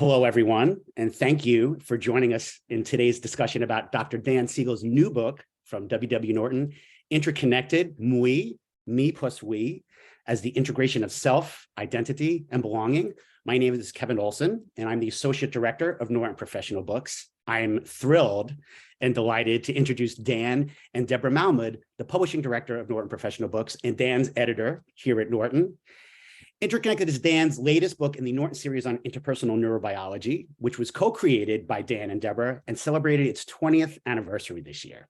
Hello, everyone, and thank you for joining us in today's discussion about Dr. Dan Siegel's new book from W.W. Norton, IntraConnected, Me plus We, as the integration of self, identity, and belonging. My name is Kevin Olson, and I'm the Associate Director of Norton Professional Books. I'm thrilled and delighted to introduce Dan and Deborah Malmud, the Publishing Director of Norton Professional Books and Dan's editor here at Norton. IntraConnected is Dan's latest book in the Norton series on interpersonal neurobiology, which was co-created by Dan and Deborah and celebrated its 20th anniversary this year.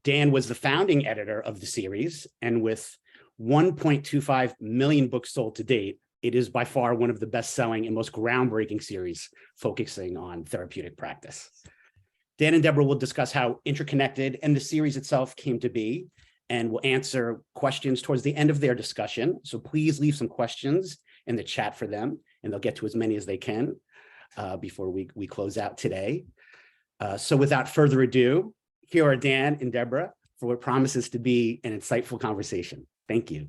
Dan was the founding editor of the series, and with 1.25 million books sold to date, it is by far one of the best-selling and most groundbreaking series focusing on therapeutic practice. Dan and Deborah will discuss how IntraConnected and the series itself came to be, and we'll answer questions towards the end of their discussion. So please leave some questions in the chat for them, and they'll get to as many as they can before we close out today. So without further ado, here are Dan and Deborah for what promises to be an insightful conversation. Thank you.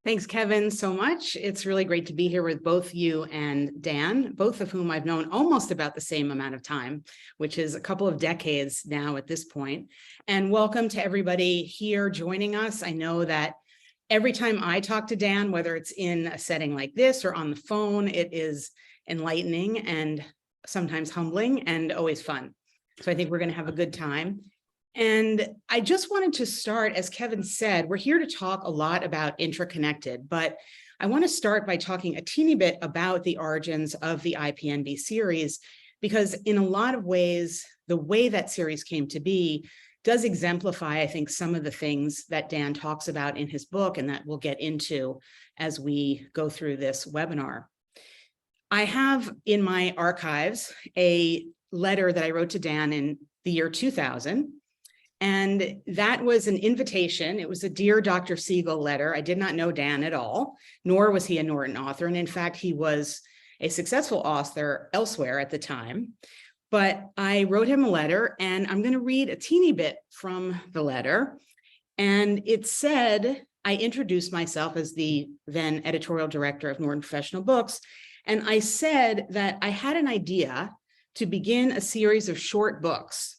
Thanks, Kevin, so much. It's really great to be here with both you and Dan, both of whom I've known almost about the same amount of time, which is a couple of decades now at this point. And welcome to everybody here joining us. I know that every time I talk to Dan, whether it's in a setting like this or on the phone, it is enlightening and sometimes humbling and always fun. So I think we're going to have a good time. And I just wanted to start, as Kevin said, we're here to talk a lot about IntraConnected, but I want to start by talking a teeny bit about the origins of the IPNB series, because in a lot of ways, the way that series came to be does exemplify, I think, some of the things that Dan talks about in his book and that we'll get into as we go through this webinar. I have in my archives a letter that I wrote to Dan in the year 2000. And that was an invitation. It was a Dear Dr. Siegel letter. I did not know Dan at all, nor was he a Norton author. And in fact, he was a successful author elsewhere at the time. But I wrote him a letter, and I'm going to read a teeny bit from the letter. And it said, I introduced myself as the then editorial director of Norton Professional Books. And I said that I had an idea to begin a series of short books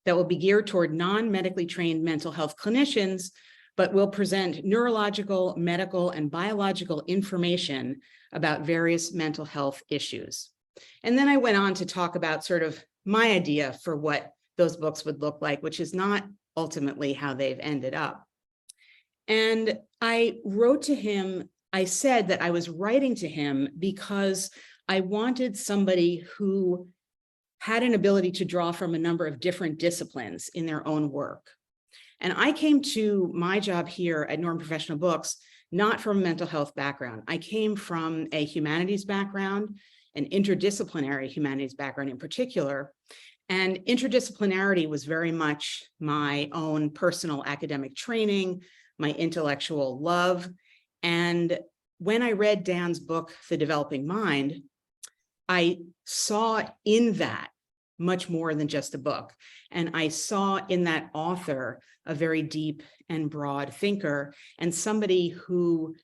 that will be geared toward non-medically trained mental health clinicians, but will present neurological, medical, and biological information about various mental health issues. And then I went on to talk about sort of my idea for what those books would look like, which is not ultimately how they've ended up. And I wrote to him, I said that I was writing to him because I wanted somebody who had an ability to draw from a number of different disciplines in their own work. And I came to my job here at Norton Professional Books, not from a mental health background. I came from a humanities background, an interdisciplinary humanities background in particular. And interdisciplinarity was very much my own personal academic training, my intellectual love. And when I read Dan's book, The Developing Mind, I saw in that much more than just a book. And I saw in that author a very deep and broad thinker and somebody who,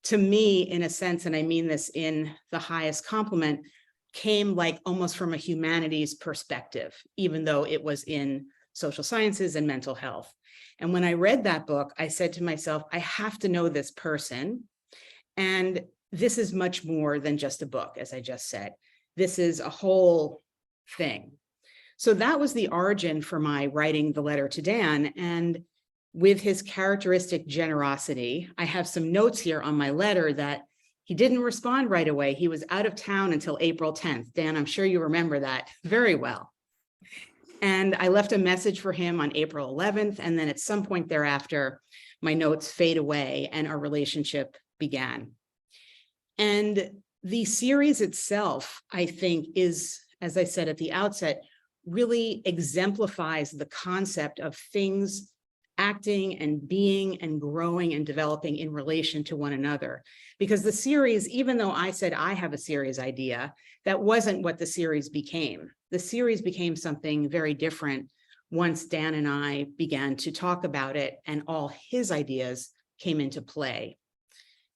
to me, in a sense, and I mean this in the highest compliment, came like almost from a humanities perspective, even though it was in social sciences and mental health. And when I read that book, I said to myself, I have to know this person. And this is much more than just a book, as I just said. This is a whole thing. So that was the origin for my writing the letter to Dan. And with his characteristic generosity, I have some notes here on my letter that he didn't respond right away. He was out of town until April 10th. Dan, I'm sure you remember that very well. And I left a message for him on April 11th. And then at some point thereafter, my notes fade away and our relationship began. And the series itself, I think, is, as I said at the outset, really exemplifies the concept of things acting and being and growing and developing in relation to one another. Because the series, even though I said I have a series idea, that wasn't what the series became. The series became something very different once Dan and I began to talk about it and all his ideas came into play.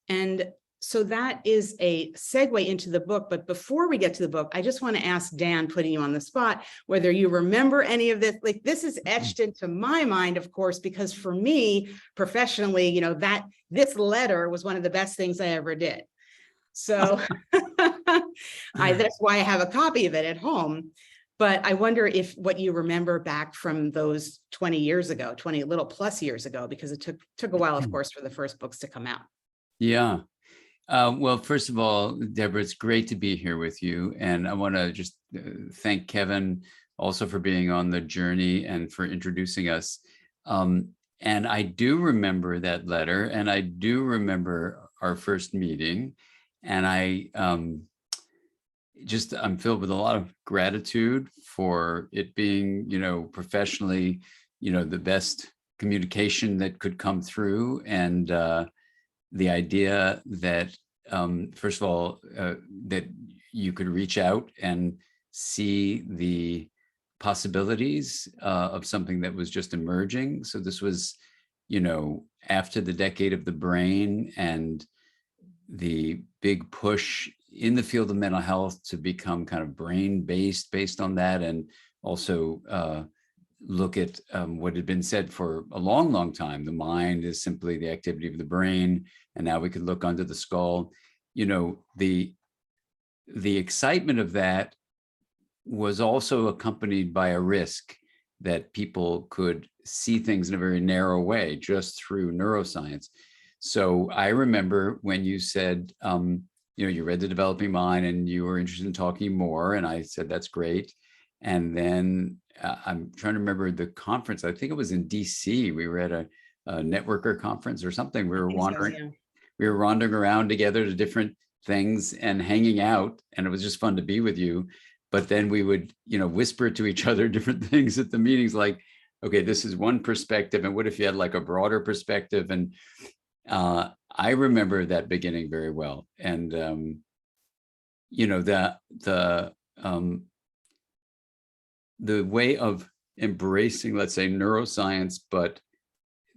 And So that is a segue into the book. But before we get to the book, I just want to ask Dan, putting you on the spot, whether you remember any of this. Like, this is etched into my mind, of course, because for me, professionally, you know, that this letter was one of the best things I ever did. So that's why I have a copy of it at home. But I wonder if what you remember back from those 20 years ago, 20 little plus years ago, because it took a while, of course, for the first books to come out. Yeah. Well, first of all, Deborah, it's great to be here with you. And I want to just thank Kevin also for being on the journey and for introducing us. And I do remember that letter, and I do remember our first meeting. And I'm filled with a lot of gratitude for it being, you know, professionally, you know, the best communication that could come through. And the idea that, first of all, that you could reach out and see the possibilities of something that was just emerging. So this was, you know, after the decade of the brain and the big push in the field of mental health to become kind of brain-based based on that, and also look at what had been said for a long, long time. The mind is simply the activity of the brain, and now we could look under the skull. You know, the excitement of that was also accompanied by a risk that people could see things in a very narrow way just through neuroscience. So I remember when you said, you know, you read The Developing Mind and you were interested in talking more, and I said, that's great. And then I'm trying to remember the conference. I think it was in DC. We were at a networker conference or something. We were wandering. So, yeah. We were wandering around together to different things and hanging out, and it was just fun to be with you. But then we would, you know, whisper to each other different things at the meetings, like, okay, this is one perspective, and what if you had like a broader perspective? And I remember that beginning very well. And you know, the way of embracing, let's say, neuroscience, but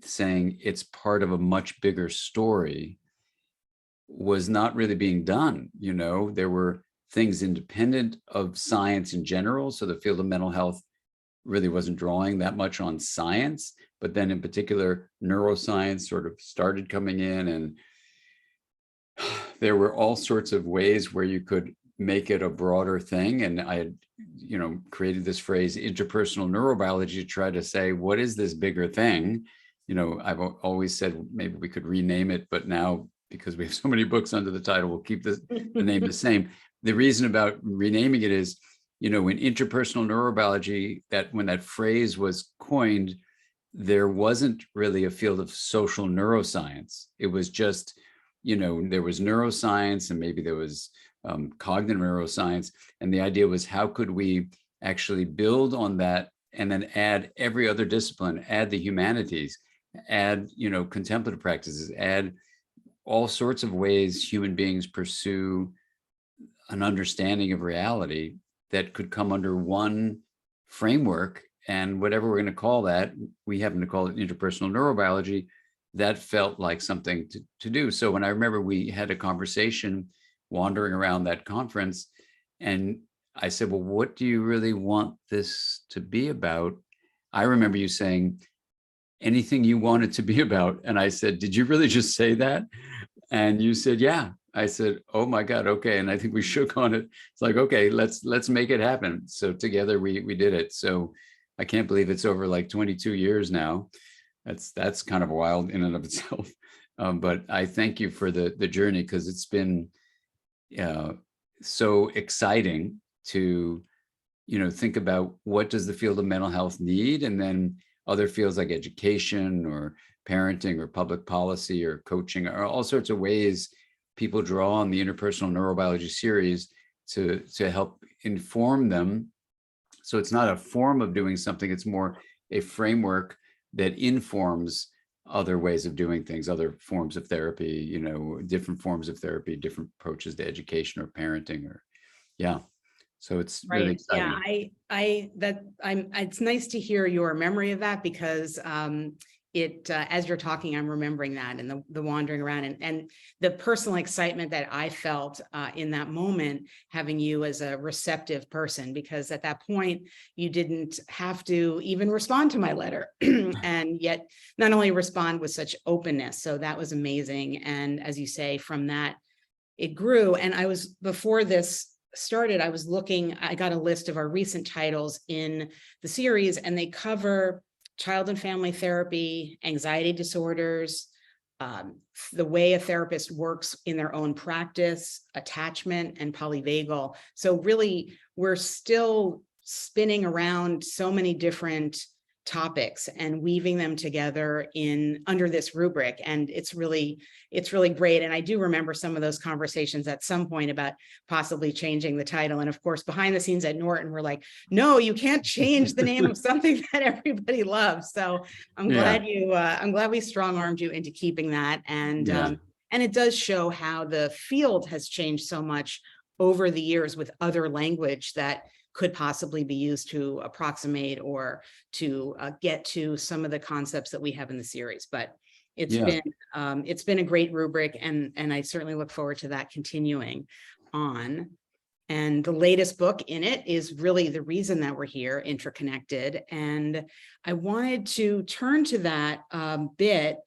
saying it's part of a much bigger story was not really being done. You know, there were things independent of science in general. So the field of mental health really wasn't drawing that much on science, but then in particular, neuroscience sort of started coming in, and there were all sorts of ways where you could make it a broader thing. And I had, you know, created this phrase, interpersonal neurobiology, to try to say, what is this bigger thing? You know, I've always said maybe we could rename it, but now, because we have so many books under the title, we'll keep the name the same. The reason about renaming it is, you know, in interpersonal neurobiology, that when that phrase was coined, there wasn't really a field of social neuroscience. It was just, you know, there was neuroscience, and maybe there was cognitive neuroscience. And the idea was, how could we actually build on that and then add every other discipline, add the humanities, add, you know, contemplative practices, add all sorts of ways human beings pursue an understanding of reality that could come under one framework. And whatever we're going to call that, we happen to call it interpersonal neurobiology. That felt like something to do. So when I remember we had a conversation wandering around that conference, and I said, well, what do you really want this to be about? I remember you saying, anything you want it to be about. And I said, did you really just say that? And you said, yeah. I said, oh my God, okay. And I think we shook on it. It's like, okay, let's make it happen. So together we did it. So I can't believe it's over like 22 years now. That's kind of wild in and of itself. But I thank you for the journey, because it's been so exciting to, you know, think about what does the field of mental health need, and then other fields like education or parenting or public policy or coaching, or all sorts of ways people draw on the interpersonal neurobiology series to help inform them. So it's not a form of doing something, it's more a framework that informs other ways of doing things, other forms of therapy, you know, different forms of therapy, different approaches to education or parenting, or yeah. So it's really exciting. Yeah, it's nice to hear your memory of that, because as you're talking, I'm remembering that and the wandering around and the personal excitement that I felt in that moment, having you as a receptive person, because at that point you didn't have to even respond to my letter and yet not only respond with such openness. So that was amazing. And as you say, from that, it grew. And before this started, I got a list of our recent titles in the series, and they cover child and family therapy, anxiety disorders, the way a therapist works in their own practice, attachment, and polyvagal. So really, we're still spinning around so many different topics and weaving them together under this rubric. And it's really great. And I do remember some of those conversations at some point about possibly changing the title. And of course, behind the scenes at Norton, we're like, no, you can't change the name of something that everybody loves. So I'm glad we strong-armed you into keeping that. And it does show how the field has changed so much over the years with other language that could possibly be used to approximate or to get to some of the concepts that we have in the series. But it's been a great rubric, and I certainly look forward to that continuing on. And the latest book in it is really the reason that we're here, IntraConnected. And I wanted to turn to that bit.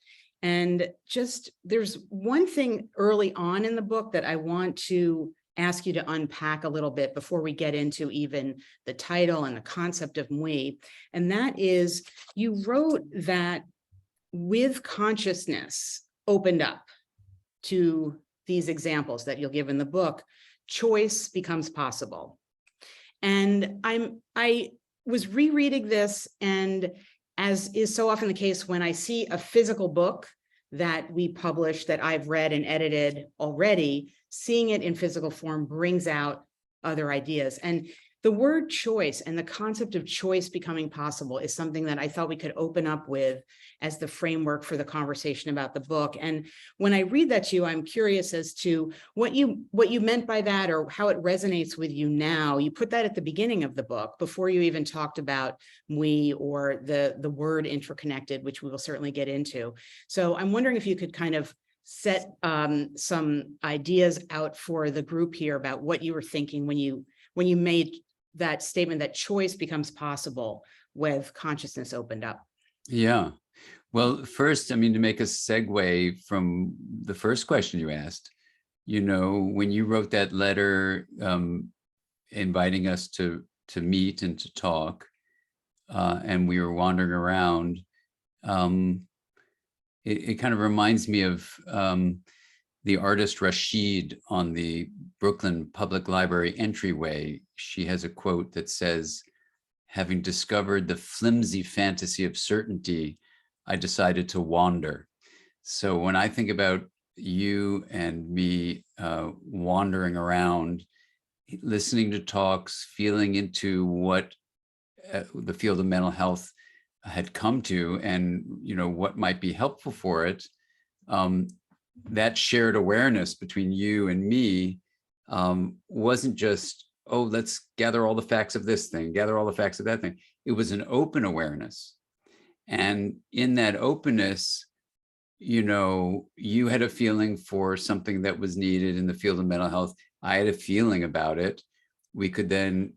And just there's one thing early on in the book that I want to ask you to unpack a little bit before we get into even the title and the concept of MWE. And that is, you wrote that with consciousness opened up to these examples that you'll give in the book, choice becomes possible. And I was rereading this, and as is so often the case, when I see a physical book that we publish that I've read and edited already, seeing it in physical form brings out other ideas. And the word choice and the concept of choice becoming possible is something that I thought we could open up with as the framework for the conversation about the book. And when I read that to you, I'm curious as to what you meant by that, or how it resonates with you now. You put that at the beginning of the book before you even talked about MWE or the word IntraConnected, which we will certainly get into. So I'm wondering if you could kind of set some ideas out for the group here about what you were thinking when you made that statement that choice becomes possible with consciousness opened up. Yeah. Well, first, I mean, to make a segue from the first question you asked, when you wrote that letter inviting us to meet and to talk, and we were wandering around, it kind of reminds me of the artist Rashid on the Brooklyn Public Library entryway. She has a quote that says, "Having discovered the flimsy fantasy of certainty, I decided to wander." So when I think about you and me wandering around, listening to talks, feeling into what the field of mental health had come to, and what might be helpful for it, that shared awareness between you and me wasn't just, oh, let's gather all the facts of this thing, gather all the facts of that thing. It was an open awareness. And in that openness, you had a feeling for something that was needed in the field of mental health. I had a feeling about it. We could then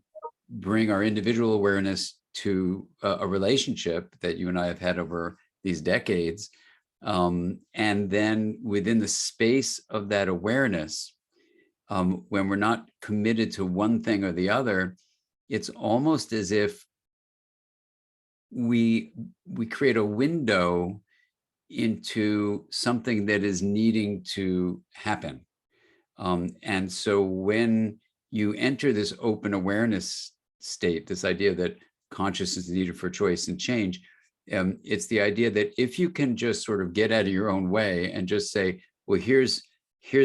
bring our individual awareness to a relationship that you and I have had over these decades. And then within the space of that awareness, when we're not committed to one thing or the other, it's almost as if we create a window into something that is needing to happen. And so when you enter this open awareness state, this idea that consciousness is needed for choice and change, it's the idea that if you can just sort of get out of your own way and just say, well, here's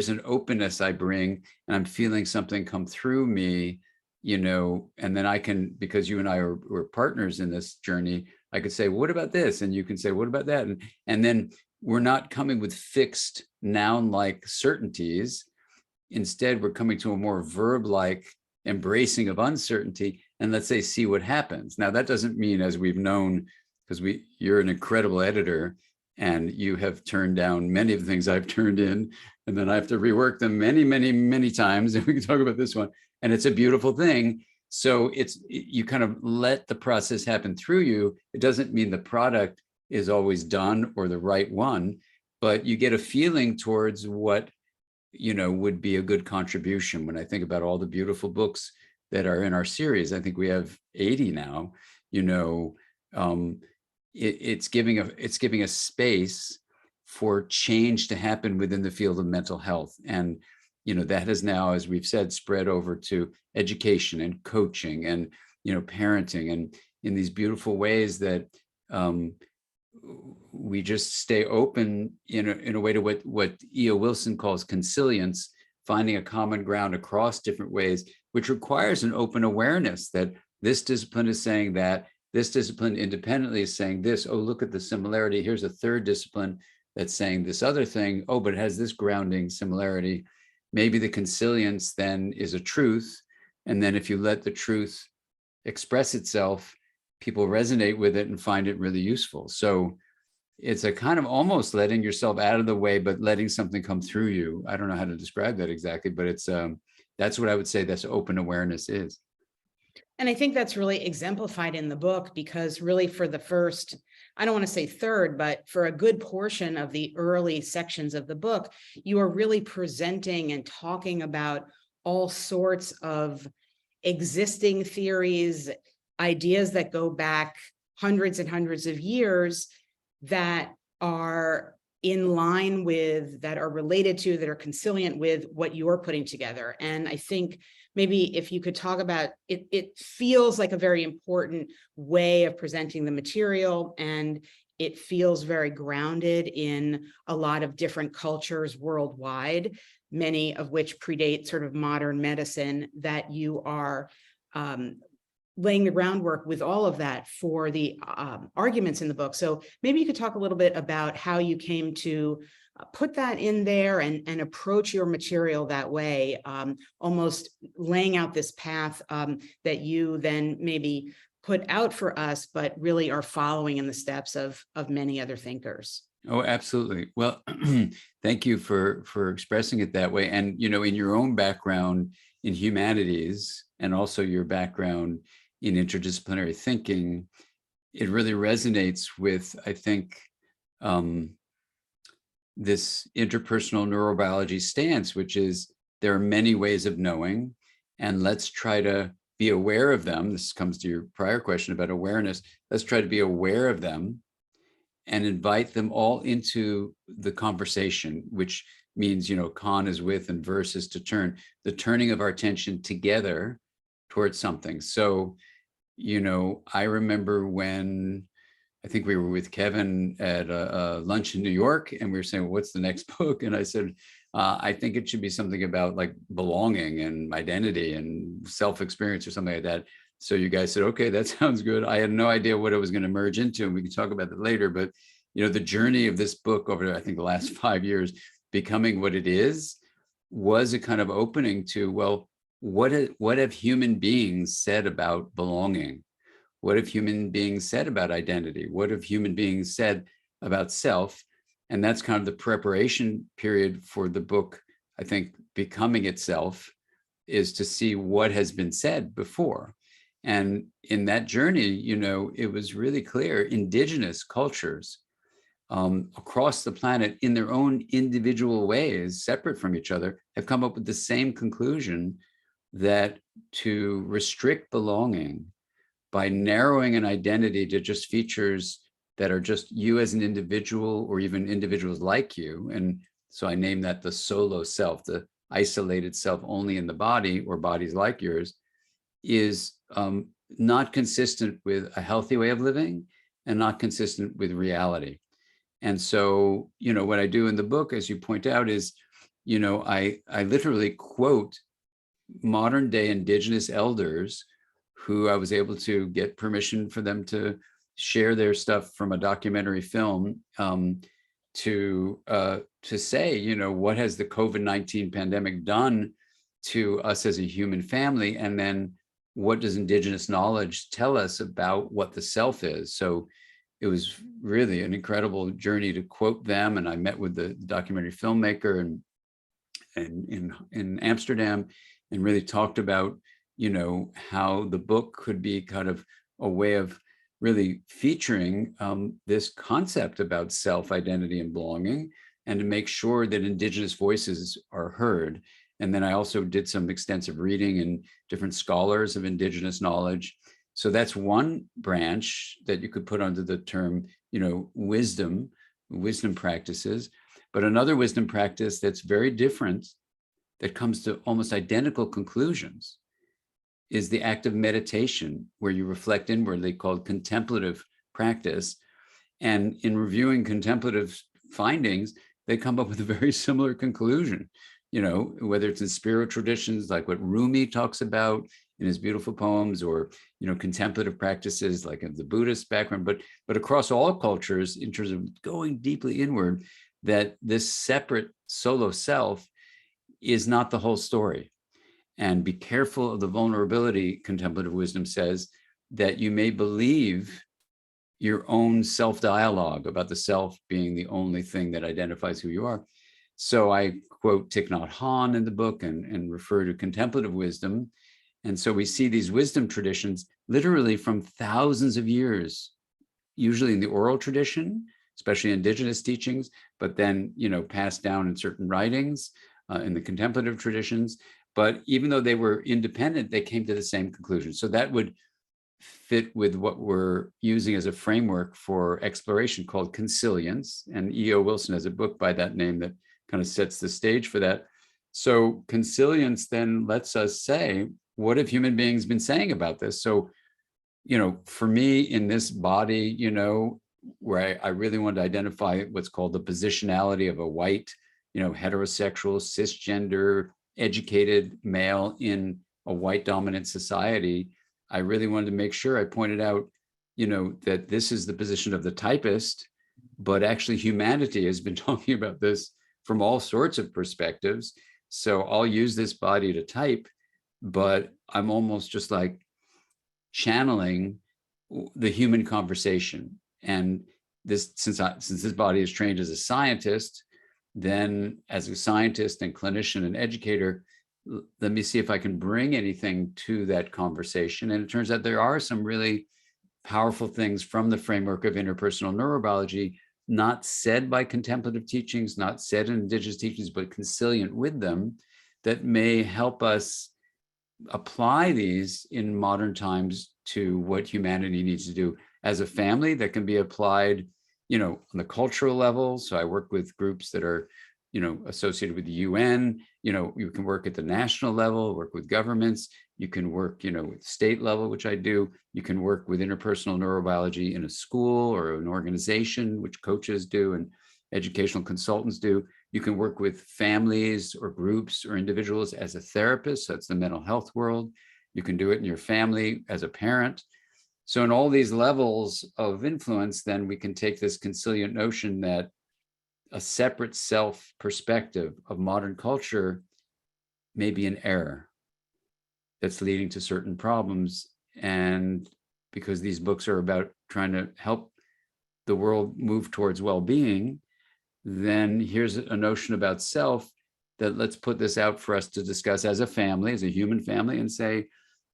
an openness I bring, and I'm feeling something come through me, and then I can, because you and I were partners in this journey, I could say, what about this? And you can say, what about that? And then we're not coming with fixed noun-like certainties. Instead, we're coming to a more verb-like embracing of uncertainty, and let's say, see what happens. Now, that doesn't mean, as we've known because you're an incredible editor, and you have turned down many of the things I've turned in, and then I have to rework them many, many, many times. And we can talk about this one, and it's a beautiful thing. So you kind of let the process happen through you. It doesn't mean the product is always done or the right one, but you get a feeling towards what, would be a good contribution. When I think about all the beautiful books that are in our series, I think we have 80 now, it's giving a space for change to happen within the field of mental health. And, that has now, as we've said, spread over to education and coaching and, parenting, and in these beautiful ways that we just stay open in a way to what E.O. Wilson calls consilience, finding a common ground across different ways, which requires an open awareness that this discipline is saying that, this discipline independently is saying this. Oh, look at the similarity. Here's a third discipline that's saying this other thing. Oh, but it has this grounding similarity. Maybe the consilience then is a truth. And then if you let the truth express itself, people resonate with it and find it really useful. So it's a kind of almost letting yourself out of the way, but letting something come through you. I don't know how to describe that exactly, but it's that's what I would say that's open awareness is. And I think that's really exemplified in the book, because really for the first, I don't want to say third, but for a good portion of the early sections of the book, you are really presenting and talking about all sorts of existing theories, ideas that go back hundreds and hundreds of years that are in line with, that are related to, that are consilient with what you're putting together. And I think maybe if you could talk about it, it feels like a very important way of presenting the material, and it feels very grounded in a lot of different cultures worldwide, many of which predate sort of modern medicine, that you are laying the groundwork with all of that for the arguments in the book. So maybe you could talk a little bit about how you came to put that in there and approach your material that way, almost laying out this path that you then maybe put out for us, but really are following in the steps of many other thinkers. Oh, absolutely. Well, thank you for expressing it that way. And, in your own background in humanities, and also your background in interdisciplinary thinking, it really resonates with, I think, this interpersonal neurobiology stance, which is there are many ways of knowing, and let's try to be aware of them. This comes to your prior question about awareness. Let's try to be aware of them and invite them all into the conversation, which means, con is with and verse is to turn, the turning of our attention together towards something. So, I remember when I think we were with Kevin at a lunch in New York, and we were saying, well, what's the next book? And I said, I think it should be something about like belonging and identity and self-experience or something like that. So you guys said, okay, that sounds good. I had no idea what it was going to merge into, and we can talk about that later. But, the journey of this book over, I think, the last 5 years, becoming what it is, was a kind of opening to, well, what have human beings said about belonging? What have human beings said about identity? What have human beings said about self? And that's kind of the preparation period for the book, I think, becoming itself, is to see what has been said before. And in that journey, it was really clear indigenous cultures across the planet, in their own individual ways, separate from each other, have come up with the same conclusion, that to restrict belonging by narrowing an identity to just features that are just you as an individual, or even individuals like you. And so I name that the solo self, the isolated self only in the body, or bodies like yours, is not consistent with a healthy way of living and not consistent with reality. And so, what I do in the book, as you point out, is, I literally quote modern day indigenous elders who I was able to get permission for them to share their stuff from a documentary film, to say, what has the COVID-19 pandemic done to us as a human family? And then what does indigenous knowledge tell us about what the self is? So, it was really an incredible journey to quote them. And I met with the documentary filmmaker and in Amsterdam, and really talked about, how the book could be kind of a way of really featuring this concept about self-identity and belonging, and to make sure that Indigenous voices are heard. And then I also did some extensive reading in different scholars of Indigenous knowledge. So that's one branch that you could put under the term, wisdom practices. But another wisdom practice that's very different, that comes to almost identical conclusions, is the act of meditation, where you reflect inwardly, called contemplative practice. And in reviewing contemplative findings, they come up with a very similar conclusion, whether it's in spiritual traditions, like what Rumi talks about in his beautiful poems, or, contemplative practices like in the Buddhist background, but across all cultures, in terms of going deeply inward, that this separate solo self is not the whole story. And be careful of the vulnerability, contemplative wisdom says, that you may believe your own self-dialogue about the self being the only thing that identifies who you are. So I quote Thich Nhat Hanh in the book and refer to contemplative wisdom. And so we see these wisdom traditions literally from thousands of years, usually in the oral tradition, especially Indigenous teachings, but then, passed down in certain writings in the contemplative traditions. But even though they were independent, they came to the same conclusion. So that would fit with what we're using as a framework for exploration called consilience. And E.O. Wilson has a book by that name that kind of sets the stage for that. So consilience then lets us say, what have human beings been saying about this? So, for me in this body, where I really want to identify what's called the positionality of a white, heterosexual, cisgender, educated male in a white dominant society, I really wanted to make sure I pointed out, that this is the position of the typist, but actually humanity has been talking about this from all sorts of perspectives. So I'll use this body to type, but I'm almost just like channeling the human conversation. And this, since this body is trained as a scientist, then as a scientist and clinician and educator, let me see if I can bring anything to that conversation. And it turns out there are some really powerful things from the framework of interpersonal neurobiology, not said by contemplative teachings, not said in Indigenous teachings, but consilient with them, that may help us apply these in modern times to what humanity needs to do as a family, that can be applied, on the cultural level. So I work with groups that are, associated with the UN. You can work at the national level, work with governments. You can work, with state level, which I do. You can work with interpersonal neurobiology in a school or an organization, which coaches do and educational consultants do. You can work with families or groups or individuals as a therapist. So that's the mental health world. You can do it in your family as a parent. So in all these levels of influence, then we can take this consilient notion that a separate self perspective of modern culture may be an error that's leading to certain problems. And because these books are about trying to help the world move towards well-being, then here's a notion about self that let's put this out for us to discuss as a family, as a human family, and say,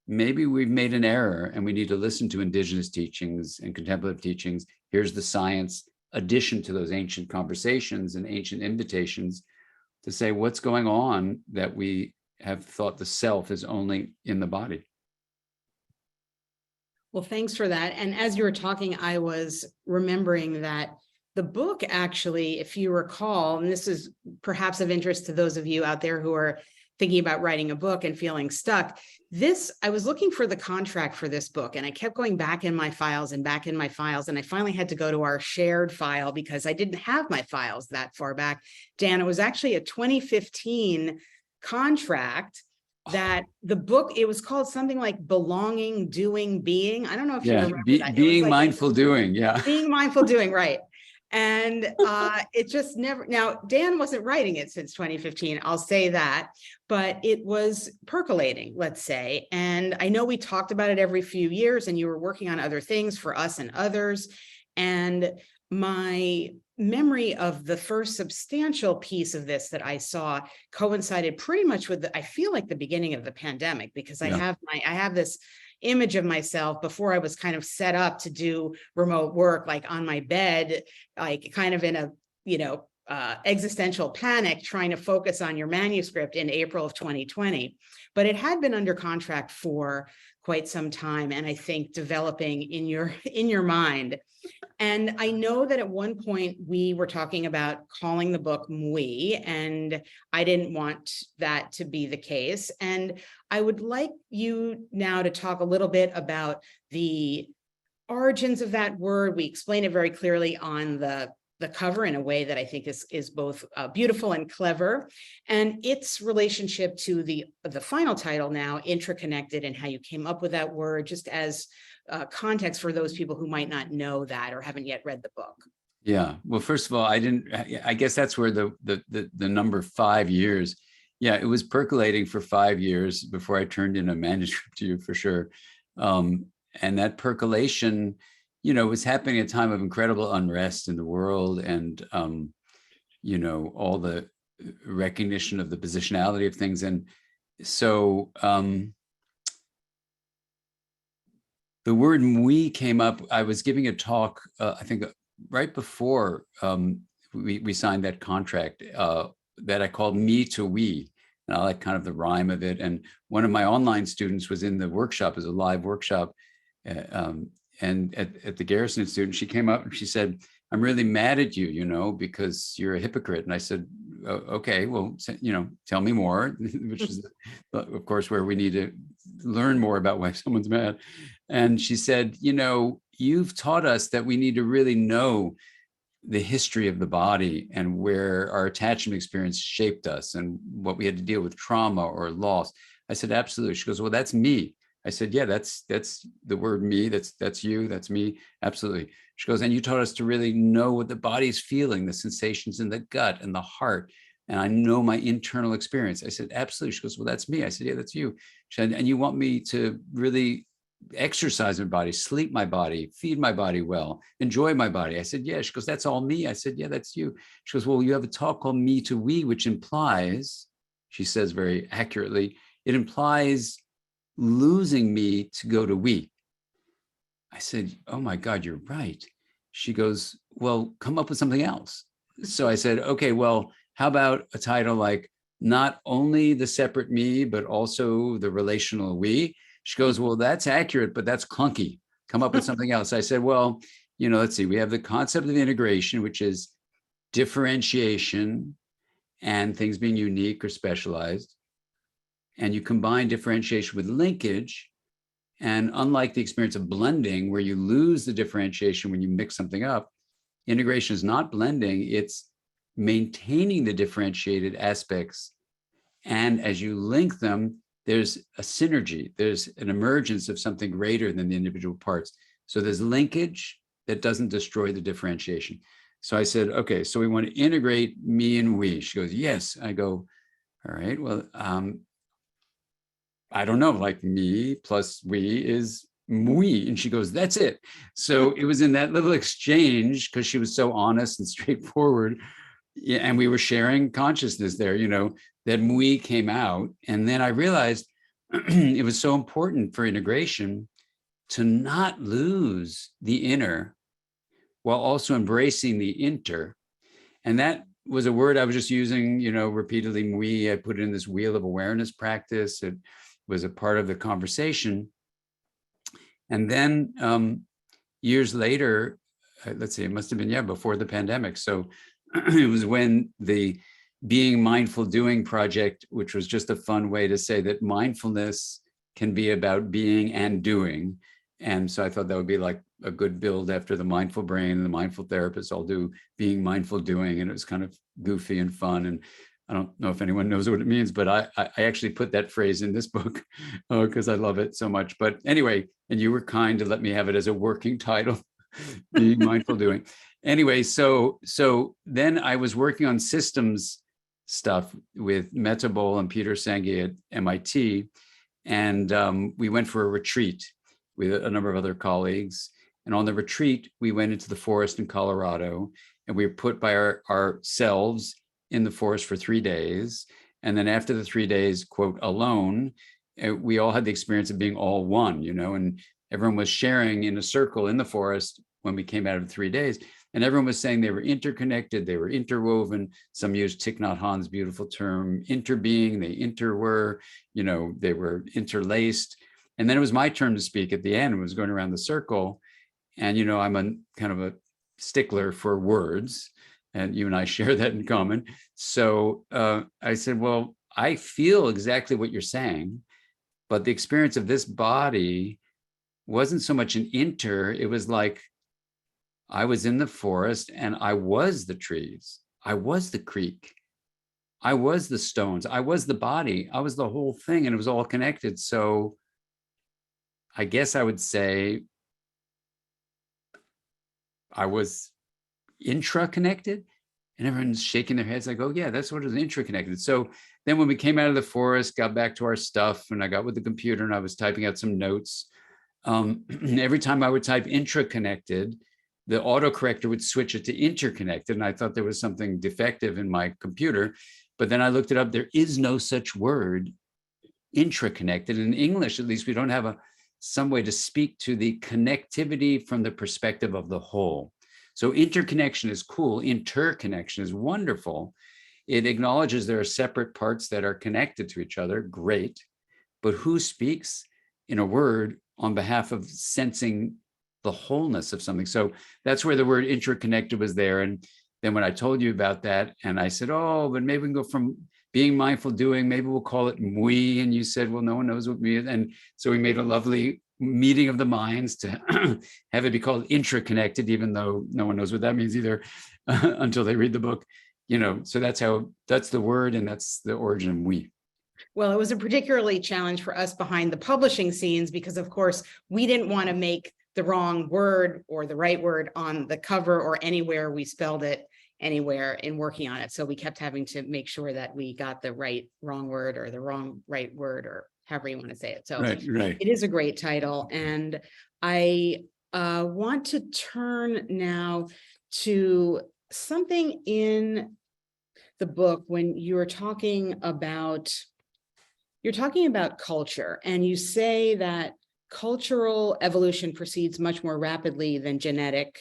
maybe we've made an error and we need to listen to Indigenous teachings and contemplative teachings. Here's the science addition to those ancient conversations and ancient invitations to say what's going on that we have thought the self is only in the body. Well, thanks for that. And as you were talking, I was remembering that the book actually, if you recall, and this is perhaps of interest to those of you out there who are thinking about writing a book and feeling stuck, I was looking for the contract for this book, and I kept going back in my files and back in my files, and I finally had to go to our shared file because I didn't have my files that far back. Dan, it was actually a 2015 contract that the book, it was called something like Belonging, Doing, Being. I don't know if you remember that. Being mindful doing, yeah. Being mindful doing, right. And it just never, now Dan wasn't writing it since 2015, I'll say that, but it was percolating, let's say. And I know we talked about it every few years and you were working on other things for us and others. And my memory of the first substantial piece of this that I saw coincided pretty much with I feel like the beginning of the pandemic, because I have this image of myself before I was kind of set up to do remote work, like on my bed, like kind of in a, existential panic, trying to focus on your manuscript in April of 2020. But it had been under contract for quite some time, and I think developing in your mind. And I know that at one point we were talking about calling the book Mui, and I didn't want that to be the case. And I would like you now to talk a little bit about the origins of that word. We explain it very clearly on the cover in a way that I think is both beautiful and clever, and its relationship to the final title now, IntraConnected, and how you came up with that word, just as context for those people who might not know that or haven't yet read the book. Yeah. Well, first of all, I guess that's where the number 5 years. Yeah, it was percolating for 5 years before I turned in a manuscript to you, for sure. And that percolation, was happening at a time of incredible unrest in the world, and all the recognition of the positionality of things. And so the word "we" came up. I was giving a talk, I think right before we signed that contract, that I called "Me to We." And I like kind of the rhyme of it. And one of my online students was in the workshop as a live workshop. And at the Garrison Institute, she came up and she said, "I'm really mad at you, because you're a hypocrite." And I said, "Okay, well, tell me more," which is, of course, where we need to learn more about why someone's mad. And she said, "You've taught us that we need to really know the history of the body and where our attachment experience shaped us and what we had to deal with, trauma or loss." I said, "Absolutely." She goes, "Well, that's me." I said, "Yeah, that's the word me. That's you. That's me. Absolutely." She goes, "And you taught us to really know what the body's feeling, the sensations in the gut and the heart. And I know my internal experience." I said, "Absolutely." She goes, "Well, that's me." I said, "Yeah, that's you." She said, "And you want me to really exercise my body, sleep my body, feed my body well, enjoy my body?" I said, "Yeah." She goes, "That's all me." I said, "Yeah, that's you." She goes, "Well, you have a talk called Me to We, which implies," she says very accurately, "it implies losing me to go to we." I said, "Oh my God, you're right." She goes, "Well, come up with something else." So I said, "Okay, well, how about a title like Not Only the Separate Me, but Also the Relational We?" She goes, "Well, that's accurate, but that's clunky. Come up with something else." I said, "Well, let's see, we have the concept of integration, which is differentiation and things being unique or specialized. And you combine differentiation with linkage. And unlike the experience of blending, where you lose the differentiation when you mix something up, integration is not blending, it's maintaining the differentiated aspects. And as you link them, there's a synergy, there's an emergence of something greater than the individual parts. So there's linkage that doesn't destroy the differentiation." So I said, "Okay, so we want to integrate me and we." She goes, "Yes." I go, "All right, well, I don't know, like me plus we is we." And she goes, "That's it." So it was in that little exchange, because she was so honest and straightforward. Yeah, and we were sharing consciousness there, that we came out. And then I realized it was so important for integration to not lose the inner while also embracing the inter. And that was a word I was just using, repeatedly. We, I put it in this wheel of awareness practice. It was a part of the conversation. And then years later, let's see, it must have been, before the pandemic. So it was when the Being Mindful Doing project, which was just a fun way to say that mindfulness can be about being and doing. And so I thought that would be like a good build after the mindful brain and the mindful therapists all do being mindful doing. And it was kind of goofy and fun. And I don't know if anyone knows what it means, but I actually put that phrase in this book because I love it so much. But anyway, and you were kind to let me have it as a working title, Being Mindful Doing. Anyway, so then I was working on systems stuff with Meta Bol and Peter Senge at MIT. And we went for a retreat with a number of other colleagues. And on the retreat, we went into the forest in Colorado, and we were put by ourselves in the forest for 3 days. And then after the 3 days, quote, alone, we all had the experience of being all one, and everyone was sharing in a circle in the forest when we came out of 3 days. And everyone was saying they were interconnected, they were interwoven. Some used Thich Nhat Hanh's beautiful term, interbeing, they interwere, they were interlaced. And then it was my turn to speak at the end. It was going around the circle. And, I'm a kind of a stickler for words, and you and I share that in common. So I said, well, I feel exactly what you're saying, but the experience of this body wasn't so much an it was like I was in the forest and I was the trees. I was the creek. I was the stones. I was the body. I was the whole thing, and it was all connected. So I guess I would say I was intra-connected, and everyone's shaking their heads like, oh yeah, that's what is intra-connected. So then when we came out of the forest, got back to our stuff, and I got with the computer and I was typing out some notes. Every time I would type intra-connected, the autocorrector would switch it to interconnected. And I thought there was something defective in my computer. But then I looked it up. There is no such word, intra-connected. In English, at least, we don't have some way to speak to the connectivity from the perspective of the whole. So interconnection is cool. Interconnection is wonderful. It acknowledges there are separate parts that are connected to each other. Great. But who speaks in a word on behalf of sensing the wholeness of something? So that's where the word interconnected was there. And then when I told you about that, and I said, oh, but maybe we can go from being mindful doing, maybe we'll call it mui. And you said, well, no one knows what mui is. And so we made a lovely meeting of the minds to have it be called intraconnected, even though no one knows what that means either until they read the book. So that's the word, and that's the origin of mui. Well, it was a particularly challenge for us behind the publishing scenes because, of course, we didn't want to make the wrong word or the right word on the cover or anywhere we spelled it anywhere in working on it. So we kept having to make sure that we got the wrong word or the right word, or however you want to say it. So right. It is a great title. And I want to turn now to something in the book when you're talking about culture, and you say that cultural evolution proceeds much more rapidly than genetic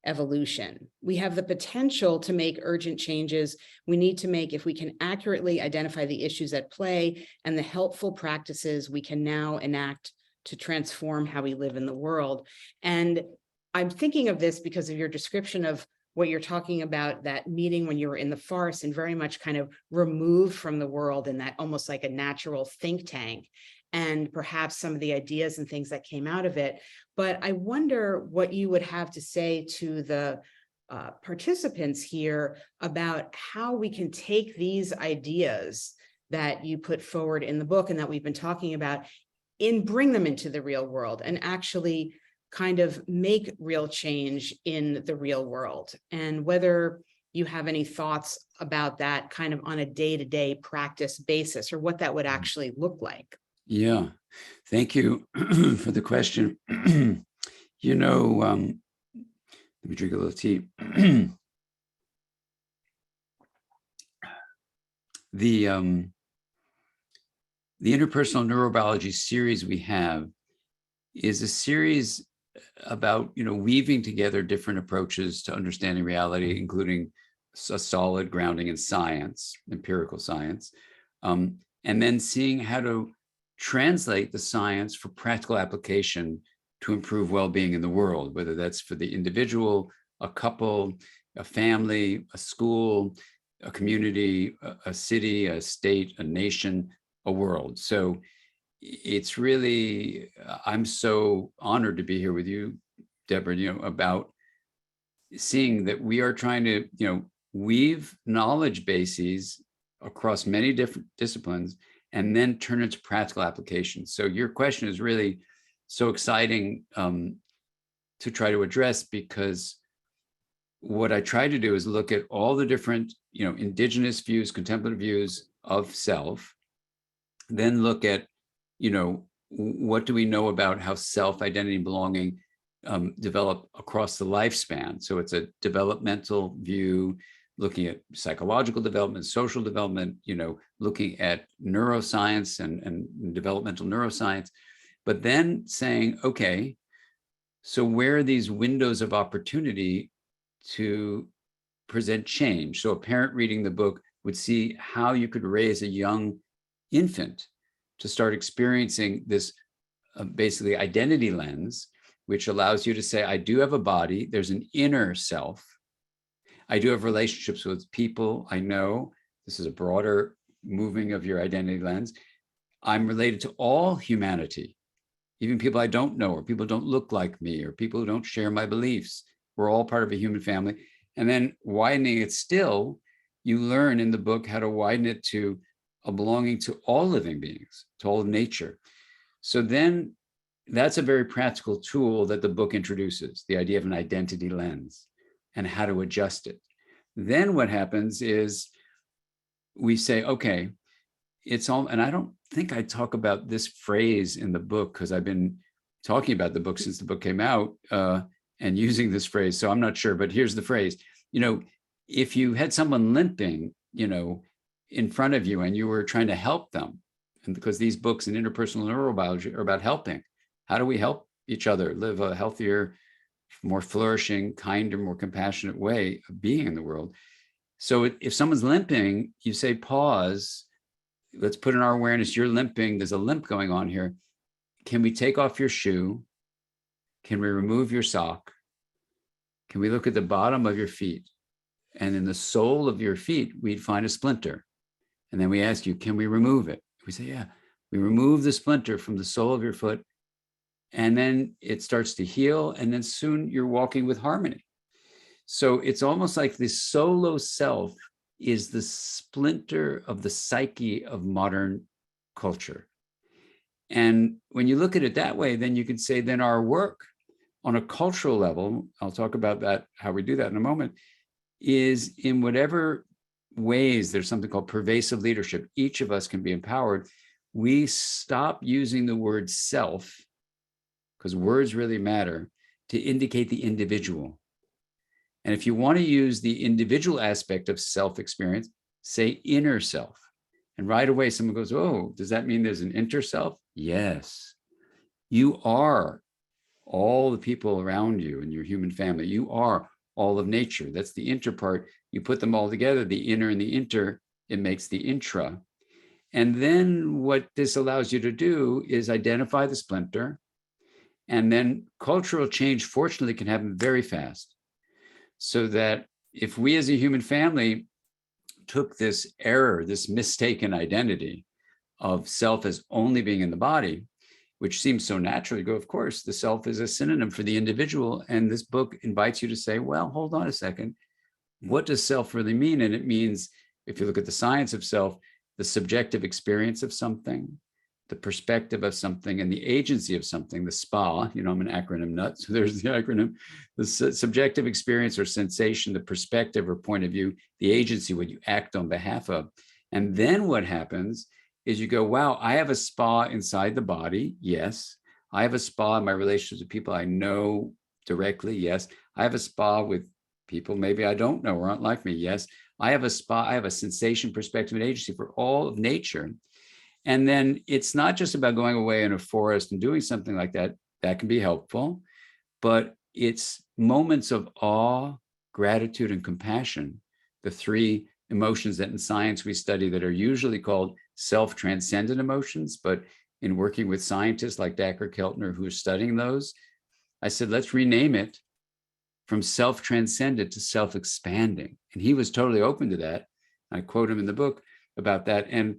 evolution. We have the potential to make urgent changes we need to make if we can accurately identify the issues at play and the helpful practices we can now enact to transform how we live in the world. And I'm thinking of this because of your description of what you're talking about, that meeting when you were in the forest and very much kind of removed from the world in that almost like a natural think tank, and perhaps some of the ideas and things that came out of it. But I wonder what you would have to say to the participants here about how we can take these ideas that you put forward in the book and that we've been talking about and bring them into the real world and actually kind of make real change in the real world, and whether you have any thoughts about that kind of on a day-to-day practice basis, or what that would actually look like. Yeah, thank you for the question. Let me drink a little tea. The interpersonal neurobiology series we have is a series about weaving together different approaches to understanding reality, including a solid grounding in science, empirical science, and then seeing how to translate the science for practical application to improve well-being in the world, whether that's for the individual, a couple, a family, a school, a community, a city, a state, a nation, a world. So it's really, I'm so honored to be here with you, Deborah, about seeing that we are trying to, weave knowledge bases across many different disciplines and then turn it to practical applications. So your question is really so exciting to try to address, because what I try to do is look at all the different, indigenous views, contemplative views of self, then look at, what do we know about how self, identity, belonging develop across the lifespan. So it's a developmental view, looking at psychological development, social development, looking at neuroscience and developmental neuroscience, but then saying, okay, so where are these windows of opportunity to present change? So a parent reading the book would see how you could raise a young infant to start experiencing this basically identity lens, which allows you to say, I do have a body, there's an inner self. I do have relationships with people I know. This is a broader moving of your identity lens. I'm related to all humanity, even people I don't know, or people who don't look like me, or people who don't share my beliefs. We're all part of a human family. And then widening it still, you learn in the book how to widen it to a belonging to all living beings, to all of nature. So then that's a very practical tool that the book introduces, the idea of an identity lens and how to adjust it. Then what happens is we say, okay, it's all, and I don't think I talk about this phrase in the book because I've been talking about the book since the book came out and using this phrase. So I'm not sure, but here's the phrase. If you had someone limping, in front of you and you were trying to help them, and because these books in interpersonal neurobiology are about helping, how do we help each other live a healthier, more flourishing, kinder, more compassionate way of being in the world? So if someone's limping, you say, pause, let's put in our awareness, you're limping, there's a limp going on here. Can we take off your shoe? Can we remove your sock? Can we look at the bottom of your feet? And in the sole of your feet, we'd find a splinter. And then we ask you, can we remove it? We say, yeah. We remove the splinter from the sole of your foot, and then it starts to heal, and then soon you're walking with harmony. So it's almost like the solo self is the splinter of the psyche of modern culture. And when you look at it that way, then you can say, then our work on a cultural level, I'll talk about that, how we do that in a moment, is in whatever ways there's something called pervasive leadership. Each of us can be empowered. We stop using the word self, because words really matter, to indicate the individual. And if you want to use the individual aspect of self-experience, say inner self. And right away, someone goes, oh, does that mean there's an inner self? Yes. You are all the people around you in your human family. You are all of nature. That's the inter part. You put them all together, the inner and the inter, it makes the intra. And then what this allows you to do is identify the splinter. And then cultural change, fortunately, can happen very fast. So that if we as a human family took this error, this mistaken identity of self as only being in the body, which seems so natural, you go, of course, the self is a synonym for the individual. And this book invites you to say, well, hold on a second. What does self really mean? And it means, if you look at the science of self, the subjective experience of something, the perspective of something, and the agency of something, the SPA, I'm an acronym nut, so there's the acronym, the subjective experience or sensation, the perspective or point of view, the agency, what you act on behalf of. And then what happens is you go, wow, I have a SPA inside the body. Yes. I have a SPA in my relationships with people I know directly. Yes. I have a SPA with people maybe I don't know or aren't like me. Yes. I have a SPA, I have a sensation, perspective, and agency for all of nature. And then it's not just about going away in a forest and doing something like that. That can be helpful, but it's moments of awe, gratitude, and compassion, the three emotions that in science we study that are usually called self-transcendent emotions. But in working with scientists like Dacher Keltner, who are studying those, I said, let's rename it from self-transcendent to self-expanding. And he was totally open to that. I quote him in the book about that. And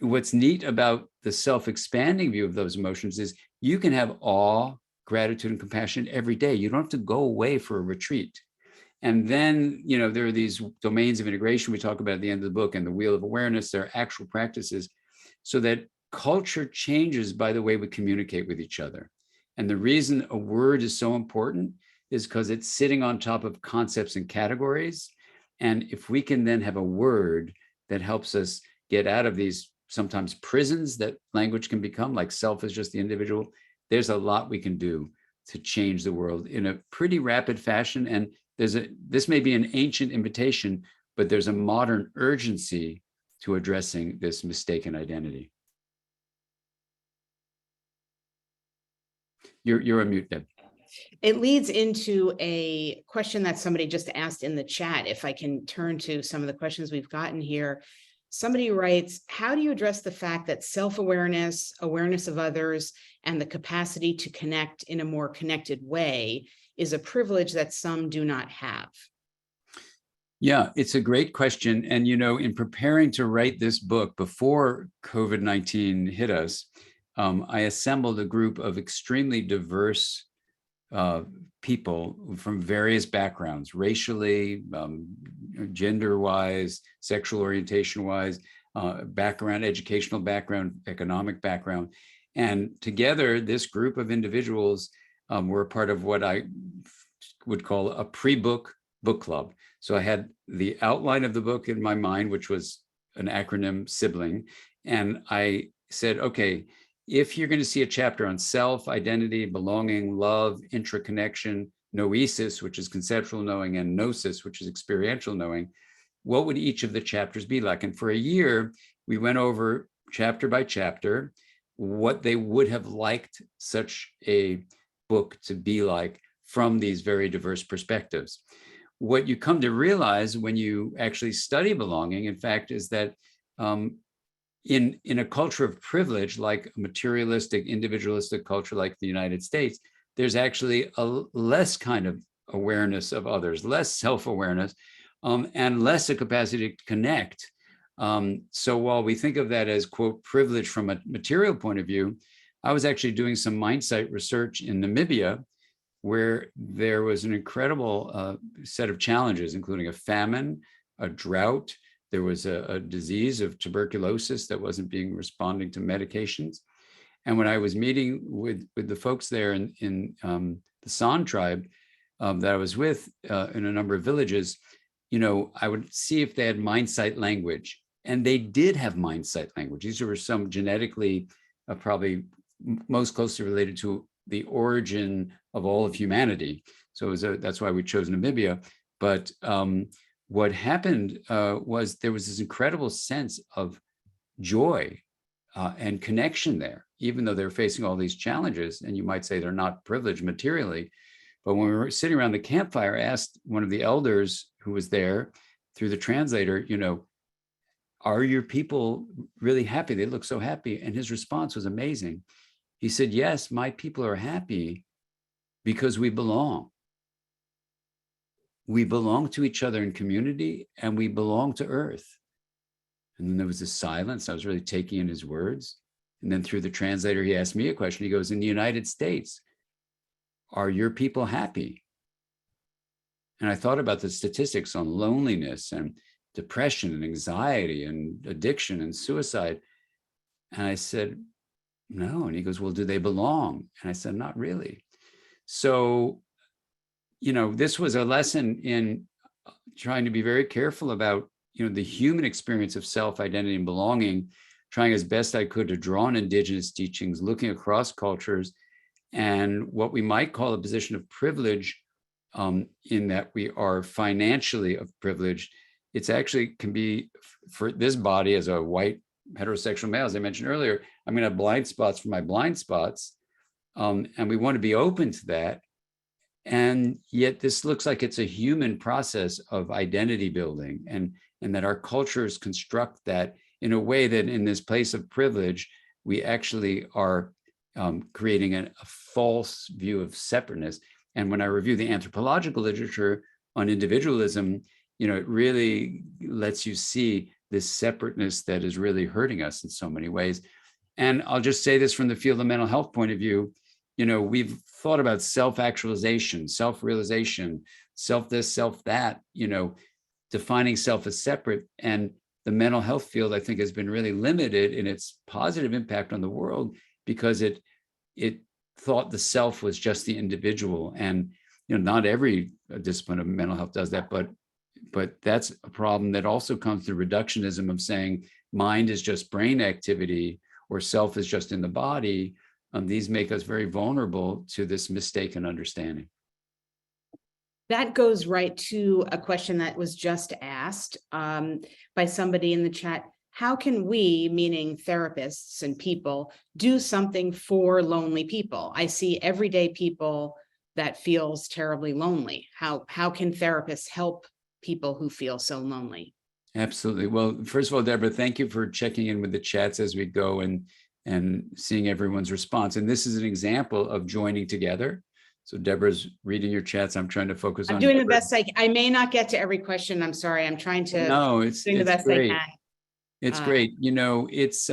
what's neat about the self-expanding view of those emotions is you can have awe, gratitude, and compassion every day. You don't have to go away for a retreat. And then, there are these domains of integration we talk about at the end of the book, and the wheel of awareness. There are actual practices so that culture changes by the way we communicate with each other. And the reason a word is so important is because it's sitting on top of concepts and categories. And if we can then have a word that helps us get out of these sometimes prisons that language can become, like self is just the individual, there's a lot we can do to change the world in a pretty rapid fashion. And this may be an ancient invitation, but there's a modern urgency to addressing this mistaken identity. You're on mute, Deb. It leads into a question that somebody just asked in the chat. If I can turn to some of the questions we've gotten here. Somebody writes, how do you address the fact that self-awareness, awareness of others, and the capacity to connect in a more connected way is a privilege that some do not have? Yeah, it's a great question. And, in preparing to write this book before COVID-19 hit us, I assembled a group of extremely diverse people from various backgrounds, racially, gender-wise, sexual orientation-wise, background, educational background, economic background. And together, this group of individuals were a part of what I would call a pre-book book club. So I had the outline of the book in my mind, which was an acronym sibling. And I said, okay, if you're going to see a chapter on self, identity, belonging, love, intraconnection, noesis, which is conceptual knowing, and gnosis, which is experiential knowing, what would each of the chapters be like? And for a year, we went over chapter by chapter what they would have liked such a book to be like from these very diverse perspectives. What you come to realize when you actually study belonging, in fact, is that in a culture of privilege, like a materialistic, individualistic culture like the United States, there's actually a less kind of awareness of others, less self-awareness, and less a capacity to connect. So while we think of that as, quote, privilege from a material point of view, I was actually doing some mindsight research in Namibia, where there was an incredible set of challenges, including a famine, a drought. There was a disease of tuberculosis that wasn't responding to medications. And when I was meeting with the folks there in the San tribe that I was with in a number of villages, I would see if they had mindsight language. And they did have mindsight language. These were some genetically probably most closely related to the origin of all of humanity. So that's why we chose Namibia. But what happened was there was this incredible sense of joy and connection there, even though they're facing all these challenges. And you might say they're not privileged materially. But when we were sitting around the campfire, I asked one of the elders who was there through the translator, are your people really happy? They look so happy. And his response was amazing. He said, yes, my people are happy because we belong. We belong to each other in community, and we belong to Earth. And then there was this silence. I was really taking in his words. And then through the translator, he asked me a question. He goes, in the United States, are your people happy? And I thought about the statistics on loneliness and depression and anxiety and addiction and suicide. And I said, no. And he goes, well, do they belong? And I said, not really. So, this was a lesson in trying to be very careful about, the human experience of self, identity, and belonging, trying as best I could to draw on indigenous teachings, looking across cultures, and what we might call a position of privilege, in that we are financially privileged. It's actually can be for this body as a white heterosexual male, as I mentioned earlier, I'm going to have blind spots for my blind spots. And we want to be open to that. And yet this looks like it's a human process of identity building, and that our cultures construct that in a way that in this place of privilege, we actually are creating a false view of separateness. And when I review the anthropological literature on individualism, it really lets you see this separateness that is really hurting us in so many ways. And I'll just say this from the field of mental health point of view, we've thought about self-actualization, self-realization, self this, self that, defining self as separate. And the mental health field, I think, has been really limited in its positive impact on the world because it thought the self was just the individual. And, not every discipline of mental health does that, but that's a problem that also comes through reductionism of saying mind is just brain activity or self is just in the body. these make us very vulnerable to this mistaken understanding. That goes right to a question that was just asked by somebody in the chat. How can we, meaning therapists and people, do something for lonely people? I see everyday people that feels terribly lonely. How can therapists help people who feel so lonely? Absolutely. Well, first of all, Deborah, thank you for checking in with the chats as we go and seeing everyone's response. And this is an example of joining together. So Deborah's reading your chats. I'm trying to focus on. I'm doing the Deborah. best I may not get to every question. I'm sorry. I'm trying to. No, it's doing the best great. I can. It's great. It's